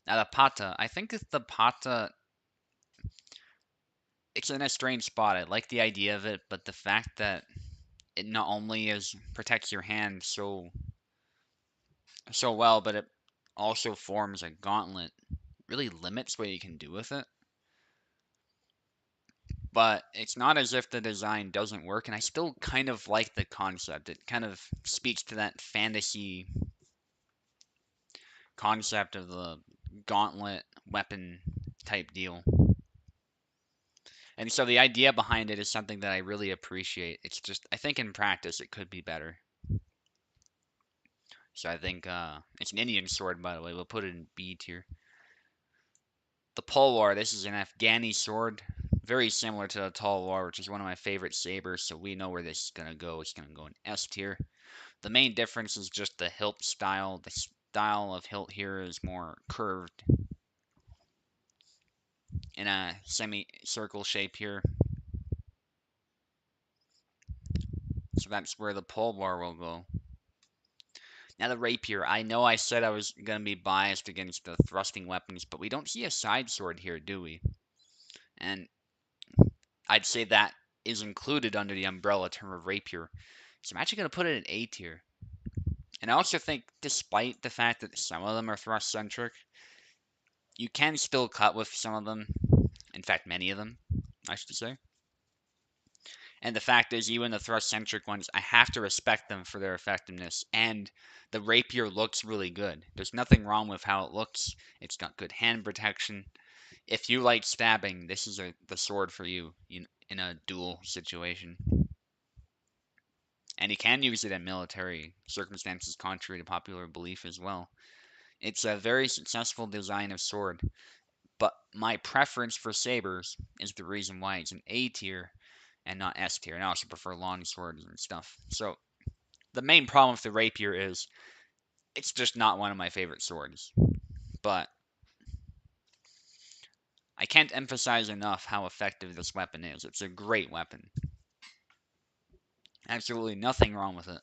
now the Pata. I think the Pata, it's in a strange spot. I like the idea of it, but the fact that it not only is protects your hand so well, but it also forms a gauntlet, really limits what you can do with it. But it's not as if the design doesn't work, and I still kind of like the concept. It kind of speaks to that fantasy concept of the gauntlet weapon type deal. And so the idea behind it is something that I really appreciate. It's just, I think in practice it could be better. So I think it's an Indian sword, by the way. We'll put it in B tier. The Polwar, this is an Afghani sword. Very similar to the Talwar, which is one of my favorite sabers, so we know where this is going to go. It's going to go in S tier. The main difference is just the hilt style. The style of hilt here is more curved in a semicircle shape here. So that's where the Polwar will go. Now the rapier. I know I said I was going to be biased against the thrusting weapons, but we don't see a side sword here, do we? And I'd say that is included under the umbrella term of rapier. So I'm actually going to put it in A tier. And I also think, despite the fact that some of them are thrust-centric, you can still cut with some of them. In fact, many of them, I should say. And the fact is, even the thrust-centric ones, I have to respect them for their effectiveness. And the rapier looks really good. There's nothing wrong with how it looks. It's got good hand protection. If you like stabbing, this is the sword for you in a duel situation. And you can use it in military circumstances, contrary to popular belief as well. It's a very successful design of sword, but my preference for sabers is the reason why it's an A tier and not S tier. And I also prefer long swords and stuff. So the main problem with the rapier is it's just not one of my favorite swords. But I can't emphasize enough how effective this weapon is. It's a great weapon. Absolutely nothing wrong with it,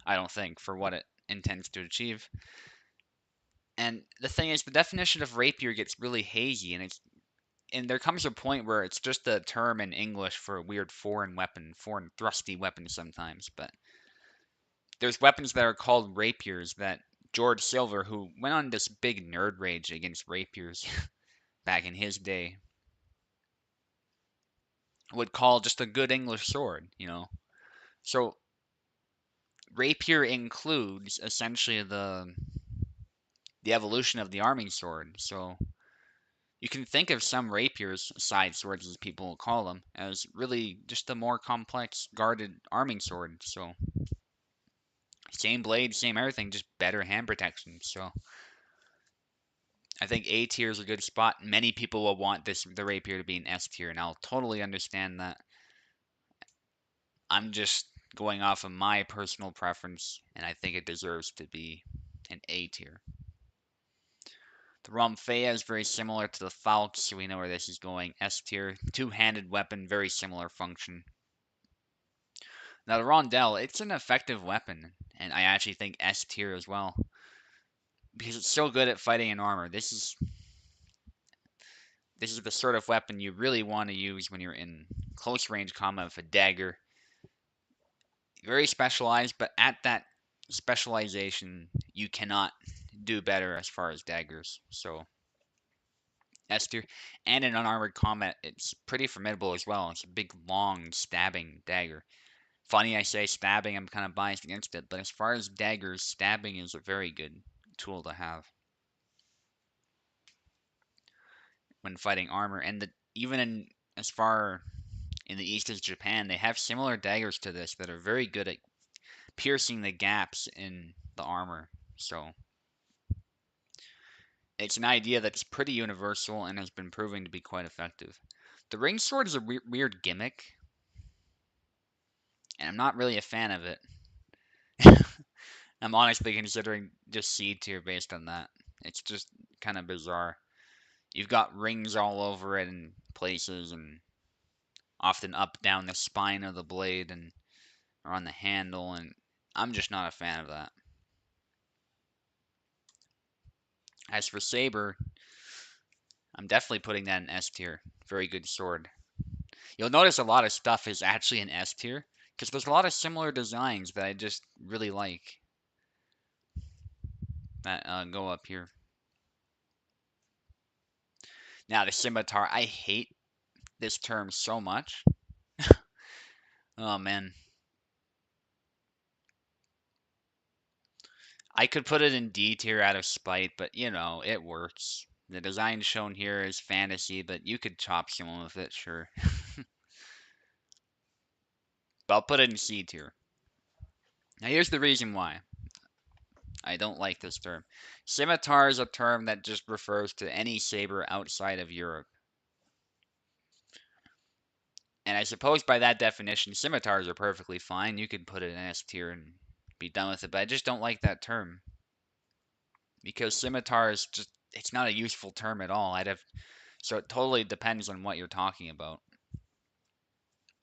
I don't think, for what it intends to achieve. And the thing is, the definition of rapier gets really hazy, and there comes a point where it's just a term in English for a weird foreign weapon, foreign thrusty weapon sometimes. But there's weapons that are called rapiers that George Silver, who went on this big nerd rage against rapiers back in his day, would call just a good English sword. So rapier includes essentially the evolution of the arming sword. So you can think of some rapiers, side swords as people will call them, as really just a more complex guarded arming sword. So same blade, same everything, just better hand protection. So I think A tier is a good spot. Many people will want the rapier to be an S tier, and I'll totally understand that. I'm just going off of my personal preference, and I think it deserves to be an A tier. The Romfea is very similar to the Falx, so we know where this is going. S tier, two-handed weapon, very similar function. Now the Rondel, it's an effective weapon, and I actually think S tier as well, because it's so good at fighting in armor. This is the sort of weapon you really want to use when you're in close range combat with a dagger. Very specialized, but at that specialization, you cannot do better as far as daggers. So S tier, and in unarmored combat, it's pretty formidable as well. It's a big, long, stabbing dagger. Funny I say stabbing, I'm kind of biased against it, but as far as daggers, stabbing is a very good tool to have when fighting armor. And even as far in the east as Japan, they have similar daggers to this that are very good at piercing the gaps in the armor. So it's an idea that's pretty universal and has been proven to be quite effective. The ring sword is a weird gimmick, and I'm not really a fan of it. I'm honestly considering just C tier based on that. It's just kind of bizarre. You've got rings all over it in places, and often up down the spine of the blade and or on the handle, and I'm just not a fan of that. As for Saber, I'm definitely putting that in S tier. Very good sword. You'll notice a lot of stuff is actually in S tier because there's a lot of similar designs that I just really like that go up here. Now the scimitar, I hate this term so much. Oh man, I could put it in D tier out of spite, but it works. The design shown here is fantasy, but you could chop someone with it, sure. But I'll put it in C tier. Now here's the reason why I don't like this term. Scimitar is a term that just refers to any saber outside of Europe. And I suppose by that definition, scimitars are perfectly fine. You could put it in S tier and be done with it, but I just don't like that term. Because scimitar is just, it's not a useful term at all. So it totally depends on what you're talking about.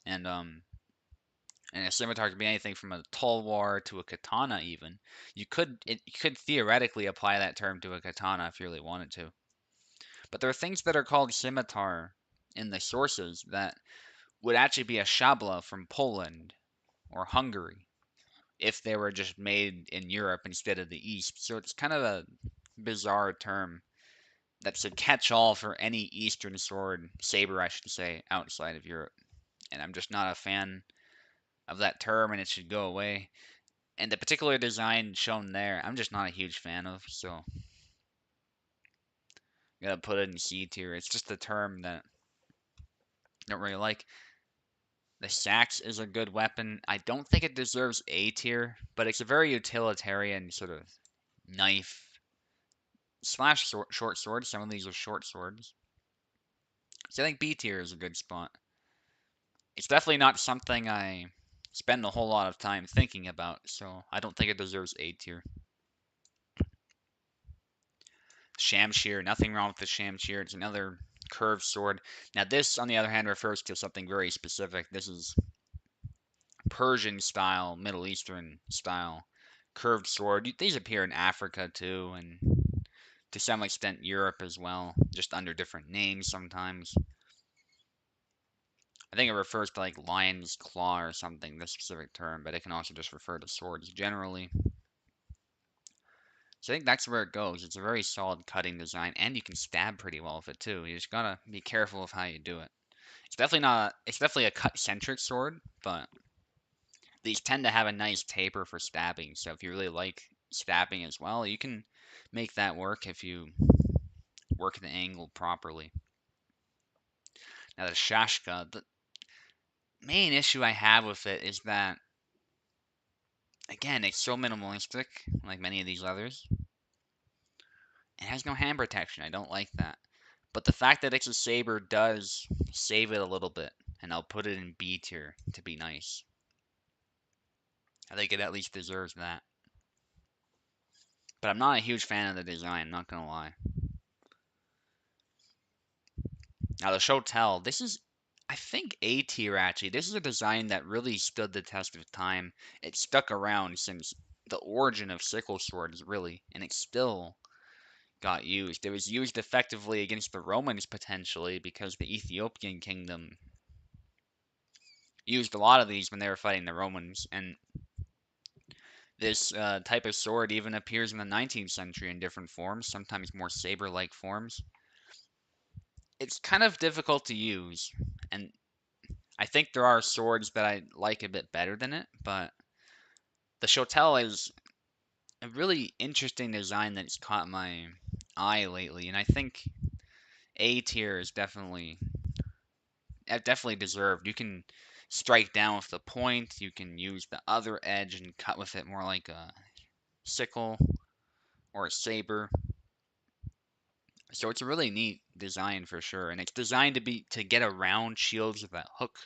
And a scimitar could be anything from a tulwar to a katana even. You could theoretically apply that term to a katana if you really wanted to. But there are things that are called scimitar in the sources that would actually be a szabla from Poland or Hungary if they were just made in Europe instead of the East. So it's kind of a bizarre term that's a catch-all for any Eastern sword, saber I should say, outside of Europe. And I'm just not a fan of that term, and it should go away. And the particular design shown there, I'm just not a huge fan of, so I'm gonna put it in C tier. It's just a term that I don't really like. The sax is a good weapon. I don't think it deserves A tier, but it's a very utilitarian sort of knife slash short sword. Some of these are short swords. So I think B tier is a good spot. It's definitely not something I spend a whole lot of time thinking about, so I don't think it deserves A tier. Shamshir, nothing wrong with the Shamshir. It's another curved sword. Now this, on the other hand, refers to something very specific. This is Persian style, Middle Eastern style curved sword. These appear in Africa too, and to some extent Europe as well, just under different names sometimes. I think it refers to like lion's claw or something, this specific term, but it can also just refer to swords generally. So I think that's where it goes. It's a very solid cutting design, and you can stab pretty well with it too. You just gotta be careful of how you do it. It's definitely a cut-centric sword, but these tend to have a nice taper for stabbing. So if you really like stabbing as well, you can make that work if you work the angle properly. Now the Shashka, the main issue I have with it is that, again, it's so minimalistic, like many of these others. It has no hand protection. I don't like that. But the fact that it's a saber does save it a little bit, and I'll put it in B tier to be nice. I think it at least deserves that. But I'm not a huge fan of the design, not gonna lie. Now the Shotel, this is, I think, A tier actually. This is a design that really stood the test of time. It stuck around since the origin of sickle swords, really, and it still got used. It was used effectively against the Romans potentially because the Ethiopian kingdom used a lot of these when they were fighting the Romans, and this type of sword even appears in the 19th century in different forms, sometimes more saber-like forms. It's kind of difficult to use, and I think there are swords that I like a bit better than it, but the Shotel is a really interesting design that's caught my eye lately, and I think A tier is definitely deserved. You can strike down with the point, you can use the other edge and cut with it more like a sickle or a saber. So it's a really neat design for sure, and it's designed to get around shields with that hook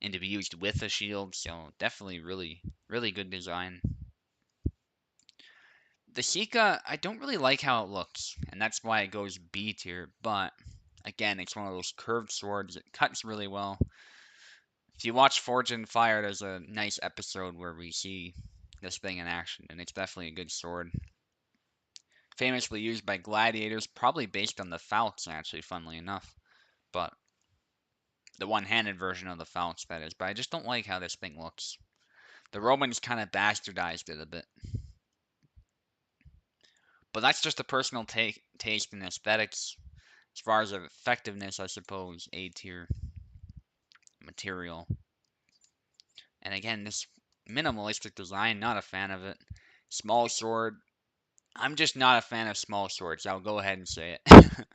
and to be used with a shield. So definitely really good design. The Sheikah, I don't really like how it looks, and that's why it goes B tier. But again, it's one of those curved swords. It cuts really well. If you watch Forged in Fire, there's a nice episode where we see this thing in action, and it's definitely a good sword. Famously used by gladiators, probably based on the Falx, actually, funnily enough. But the one-handed version of the Falx, that is. But I just don't like how this thing looks. The Romans kind of bastardized it a bit. But that's just a personal taste in aesthetics. As far as effectiveness, I suppose, A tier material. And again, this minimalistic design, not a fan of it. Small sword, I'm just not a fan of small swords. I'll go ahead and say it.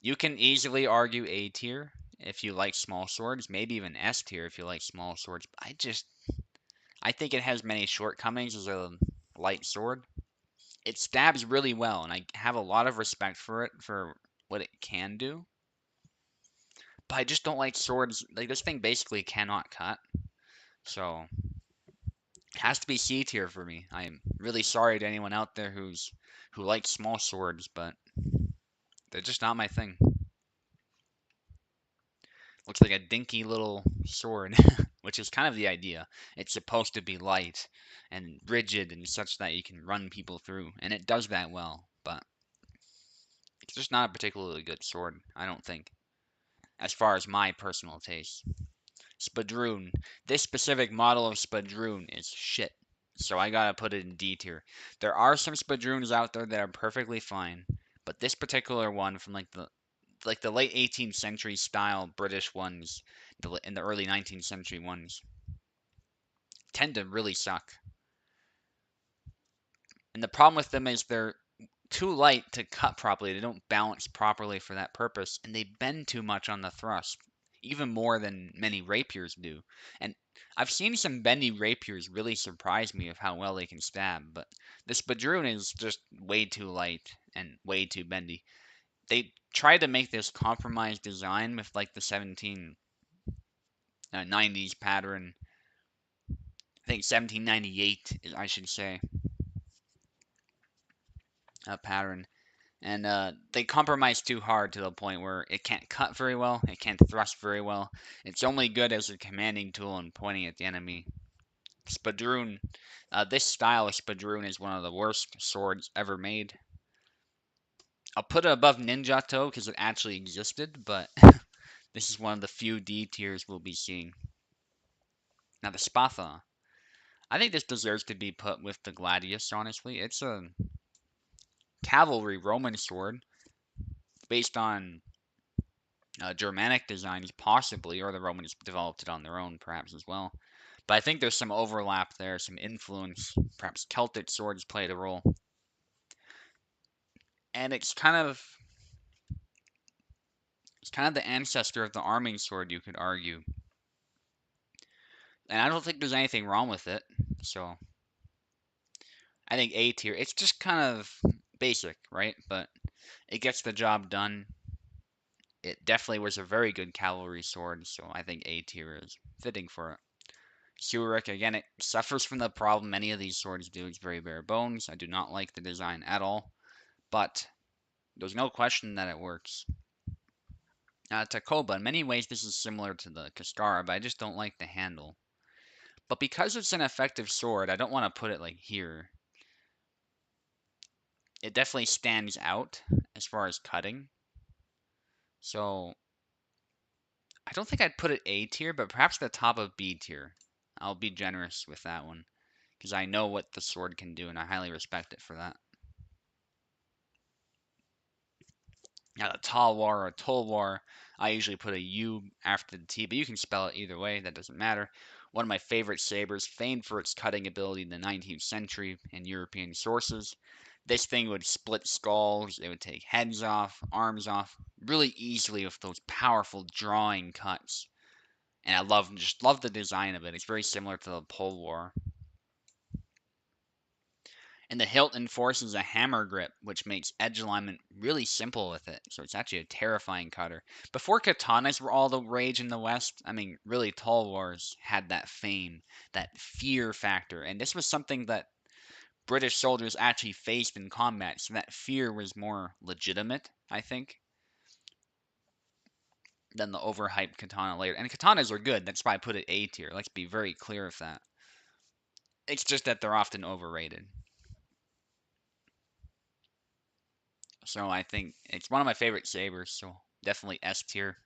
You can easily argue A tier if you like small swords, maybe even S tier if you like small swords. I think it has many shortcomings as a light sword. It stabs really well, and I have a lot of respect for it for what it can do. But I just don't like swords. Like this thing basically cannot cut, so it has to be C tier for me. I am really sorry to anyone out there who likes small swords, but they're just not my thing. Looks like a dinky little sword, which is kind of the idea. It's supposed to be light and rigid and such that you can run people through, and it does that well, but it's just not a particularly good sword, I don't think, as far as my personal taste. Spadroon. This specific model of Spadroon is shit, so I gotta put it in D tier. There are some Spadroons out there that are perfectly fine, but this particular one from like the late 18th century style British ones, in the early 19th century ones, tend to really suck. And the problem with them is they're too light to cut properly. They don't balance properly for that purpose, and they bend too much on the thrust, even more than many rapiers do. And I've seen some bendy rapiers really surprise me of how well they can stab, but this Badroon is just way too light and way too bendy. They tried to make this compromised design with like the 1790s pattern. I think 1798, I should say, pattern. And they compromise too hard to the point where it can't cut very well, it can't thrust very well. It's only good as a commanding tool and pointing at the enemy. Spadroon, this style of Spadroon is one of the worst swords ever made. I'll put it above Ninjato because it actually existed, but this is one of the few D tiers we'll be seeing. Now the Spatha. I think this deserves to be put with the Gladius, honestly. It's a cavalry Roman sword based on Germanic designs, possibly, or the Romans developed it on their own, perhaps as well. But I think there's some overlap there, some influence. Perhaps Celtic swords played a role, and it's kind of the ancestor of the arming sword, you could argue. And I don't think there's anything wrong with it. So I think A tier. It's just kind of basic, right? But it gets the job done. It definitely was a very good cavalry sword, so I think A tier is fitting for it. Surik, again, it suffers from the problem many of these swords do. It's very bare bones. I do not like the design at all, but there's no question that it works. Takoba, in many ways, this is similar to the Kastara, but I just don't like the handle. But because it's an effective sword, I don't want to put it like here. It definitely stands out as far as cutting. So I don't think I'd put it A tier, but perhaps the top of B tier. I'll be generous with that one because I know what the sword can do and I highly respect it for that. Now the Talwar or Tolwar, I usually put a U after the T, but you can spell it either way, that doesn't matter. One of my favorite sabers, famed for its cutting ability in the 19th century in European sources. This thing would split skulls, it would take heads off, arms off, really easily with those powerful drawing cuts. And I just love the design of it. It's very similar to the Polwar. And the hilt enforces a hammer grip, which makes edge alignment really simple with it. So it's actually a terrifying cutter. Before katanas were all the rage in the West, I mean, really, Talwars had that fame, that fear factor. And this was something that British soldiers actually faced in combat. So that fear was more legitimate, I think, than the overhyped katana later. And katanas are good. That's why I put it A tier. Let's be very clear of that. It's just that they're often overrated. So I think it's one of my favorite sabers, so definitely S tier.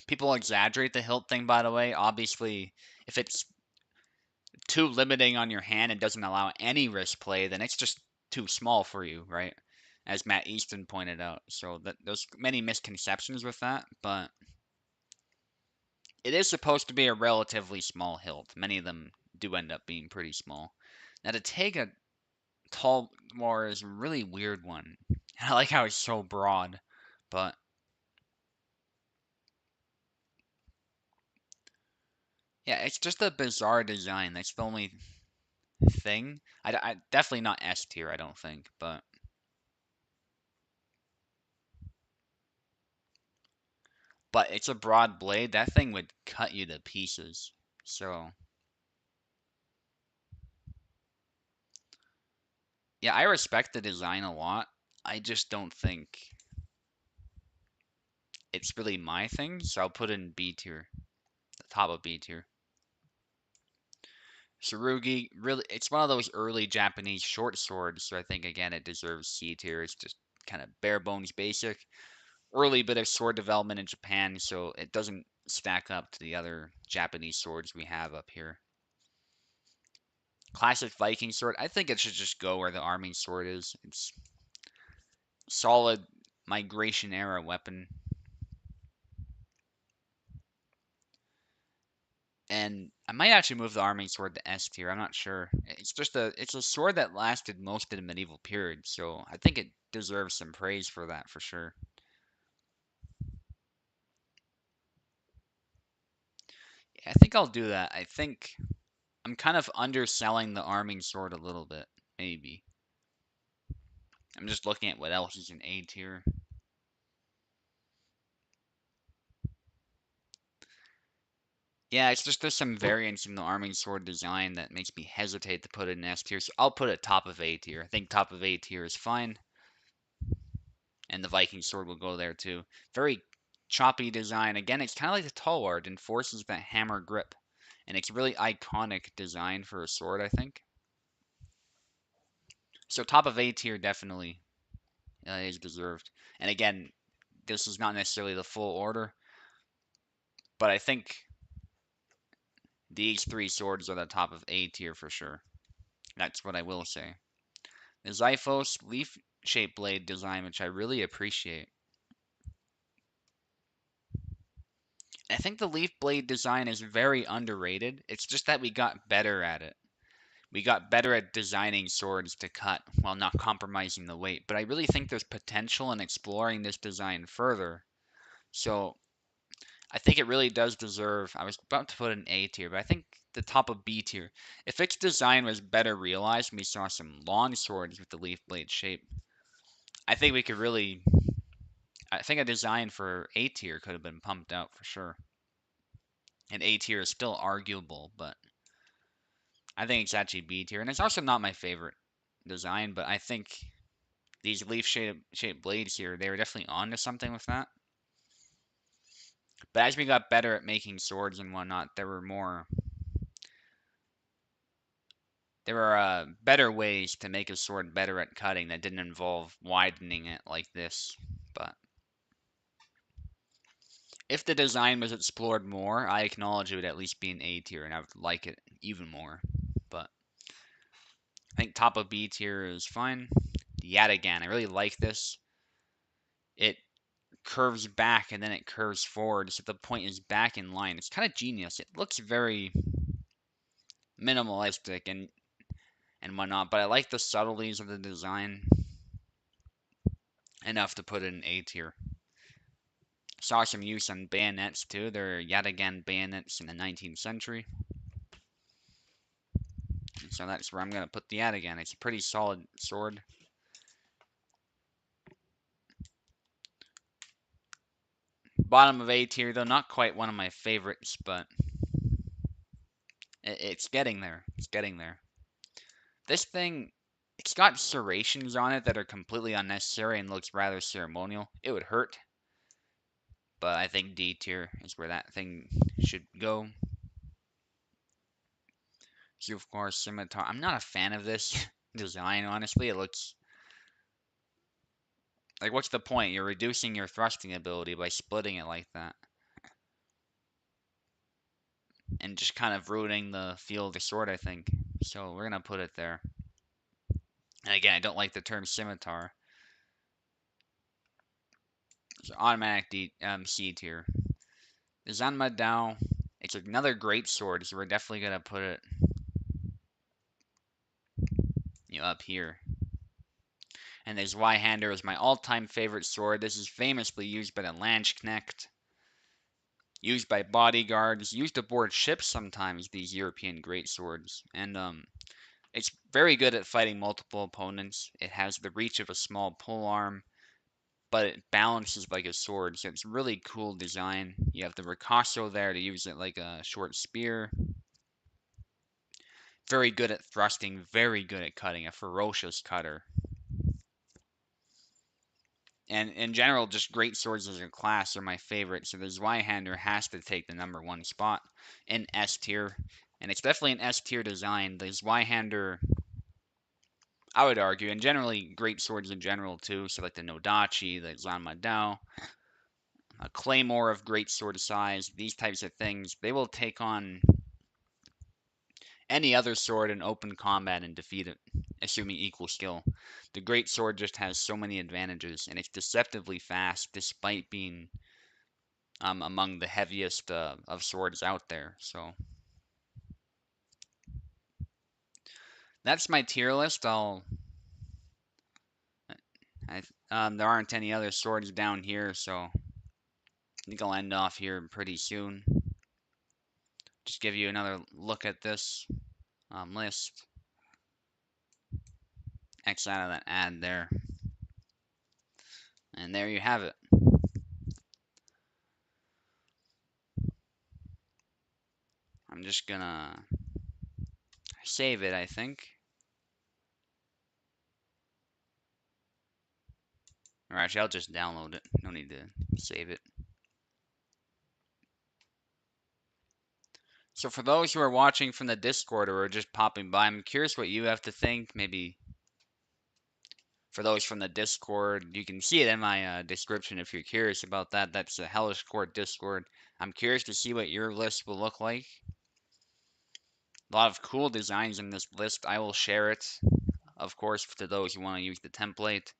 People exaggerate the hilt thing, by the way. Obviously, if it's too limiting on your hand and doesn't allow any wrist play, then it's just too small for you, right? As Matt Easton pointed out. So there's many misconceptions with that, but it is supposed to be a relatively small hilt. Many of them do end up being pretty small. Now to take a tall war is a really weird one. I like how it's so broad, but yeah, it's just a bizarre design. That's the only thing. I definitely not S tier, I don't think, but it's a broad blade. That thing would cut you to pieces. So yeah, I respect the design a lot. I just don't think it's really my thing, so I'll put it in B tier, the top of B tier. Tsurugi, really, it's one of those early Japanese short swords, so I think again it deserves C tier. It's just kind of bare bones basic. Early bit of sword development in Japan, so it doesn't stack up to the other Japanese swords we have up here. Classic Viking sword, I think it should just go where the arming sword is. It's solid migration era weapon. And I might actually move the arming sword to S tier. I'm not sure. It's a sword that lasted most of the medieval period, so I think it deserves some praise for that for sure. Yeah, I think I'll do that. I think I'm kind of underselling the arming sword a little bit, maybe. I'm just looking at what else is in A tier. Yeah, it's just there's some variance in the arming sword design that makes me hesitate to put it in S tier, so I'll put it top of A tier. I think top of A tier is fine. And the Viking sword will go there too. Very choppy design. Again, it's kind of like the Talwar. It enforces that hammer grip, and it's really iconic design for a sword, I think. So top of A tier definitely is deserved. And again, this is not necessarily the full order, but I think these three swords are the top of A tier for sure. That's what I will say. The Xiphos leaf-shaped blade design, which I really appreciate. I think the leaf blade design is very underrated. It's just that we got better at it. We got better at designing swords to cut while not compromising the weight. But I really think there's potential in exploring this design further. So I think it really does deserve. I was about to put an A tier, but I think the top of B tier. If its design was better realized and we saw some long swords with the leaf blade shape, I think we could really. I think a design for A tier could have been pumped out for sure. And A tier is still arguable, but I think it's actually B tier. And it's also not my favorite design, but I think these leaf shaped blades here, they were definitely onto something with that. But as we got better at making swords and whatnot, there were better ways to make a sword better at cutting that didn't involve widening it like this. But if the design was explored more, I acknowledge it would at least be an A tier, and I would like it even more. But I think top of B tier is fine. The Yataghan, I really like this. It curves back and then it curves forward, so the point is back in line. It's kind of genius. It looks very minimalistic and whatnot, but I like the subtleties of the design enough to put it in A tier. Saw some use on bayonets too. They're Yataghan bayonets in the 19th century. So that's where I'm going to put the Yataghan. It's a pretty solid sword. Bottom of A tier, though, not quite one of my favorites, but it's getting there. It's getting there. This thing, it's got serrations on it that are completely unnecessary and looks rather ceremonial. It would hurt, but I think D tier is where that thing should go. So of course, scimitar. I'm not a fan of this design, honestly. It looks like, what's the point? You're reducing your thrusting ability by splitting it like that. And just kind of ruining the feel of the sword, I think. So we're going to put it there. And again, I don't like the term scimitar. So automatic C tier. The Zanma Dao, it's another great sword, so we're definitely going to put it up here. And the Zweihander is my all-time favorite sword. This is famously used by the Landsknecht, used by bodyguards, used aboard ships sometimes, these European greatswords. And it's very good at fighting multiple opponents. It has the reach of a small polearm, but it balances like a sword, so it's a really cool design. You have the ricasso there to use it like a short spear. Very good at thrusting, very good at cutting, a ferocious cutter. And in general, just great swords as a class are my favorite, so the Zweihander has to take the #1 spot in S tier. And it's definitely an S tier design. The Zweihander, I would argue, and generally great swords in general too, so like the Nodachi, the Zanmadao, a claymore of great sword size, these types of things, they will take on any other sword in open combat and defeat it, assuming equal skill. The great sword just has so many advantages, and it's deceptively fast despite being among the heaviest of swords out there. So that's my tier list. There aren't any other swords down here, so I think I'll end off here pretty soon. Just give you another look at this list. X out of that ad there. And there you have it. I'm just gonna save it, I think. Or actually, I'll just download it. No need to save it. So for those who are watching from the Discord or are just popping by, I'm curious what you have to think. Maybe for those from the Discord, you can see it in my description if you're curious about that. That's the Hellish Court Discord. I'm curious to see what your list will look like. A lot of cool designs in this list. I will share it, of course, to those who want to use the template.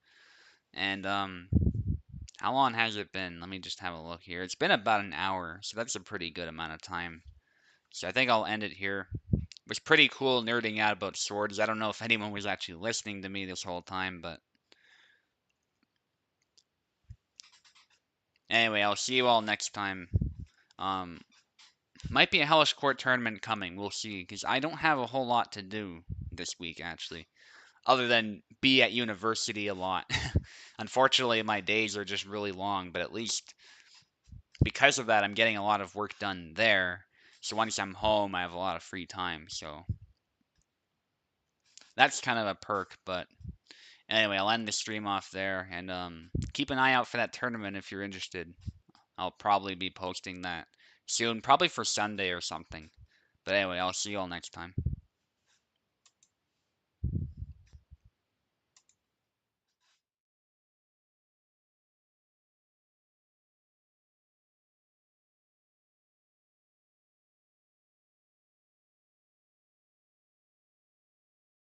And how long has it been? Let me just have a look here. It's been about an hour, so that's a pretty good amount of time. So I think I'll end it here. It was pretty cool nerding out about swords. I don't know if anyone was actually listening to me this whole time, but anyway, I'll see you all next time. Might be a Hellish Court tournament coming. We'll see, because I don't have a whole lot to do this week, actually, other than be at university a lot. Unfortunately, my days are just really long, but at least because of that, I'm getting a lot of work done there. So once I'm home, I have a lot of free time. So that's kind of a perk. But anyway, I'll end the stream off there, and keep an eye out for that tournament if you're interested. I'll probably be posting that soon, probably for Sunday or something. But anyway, I'll see you all next time.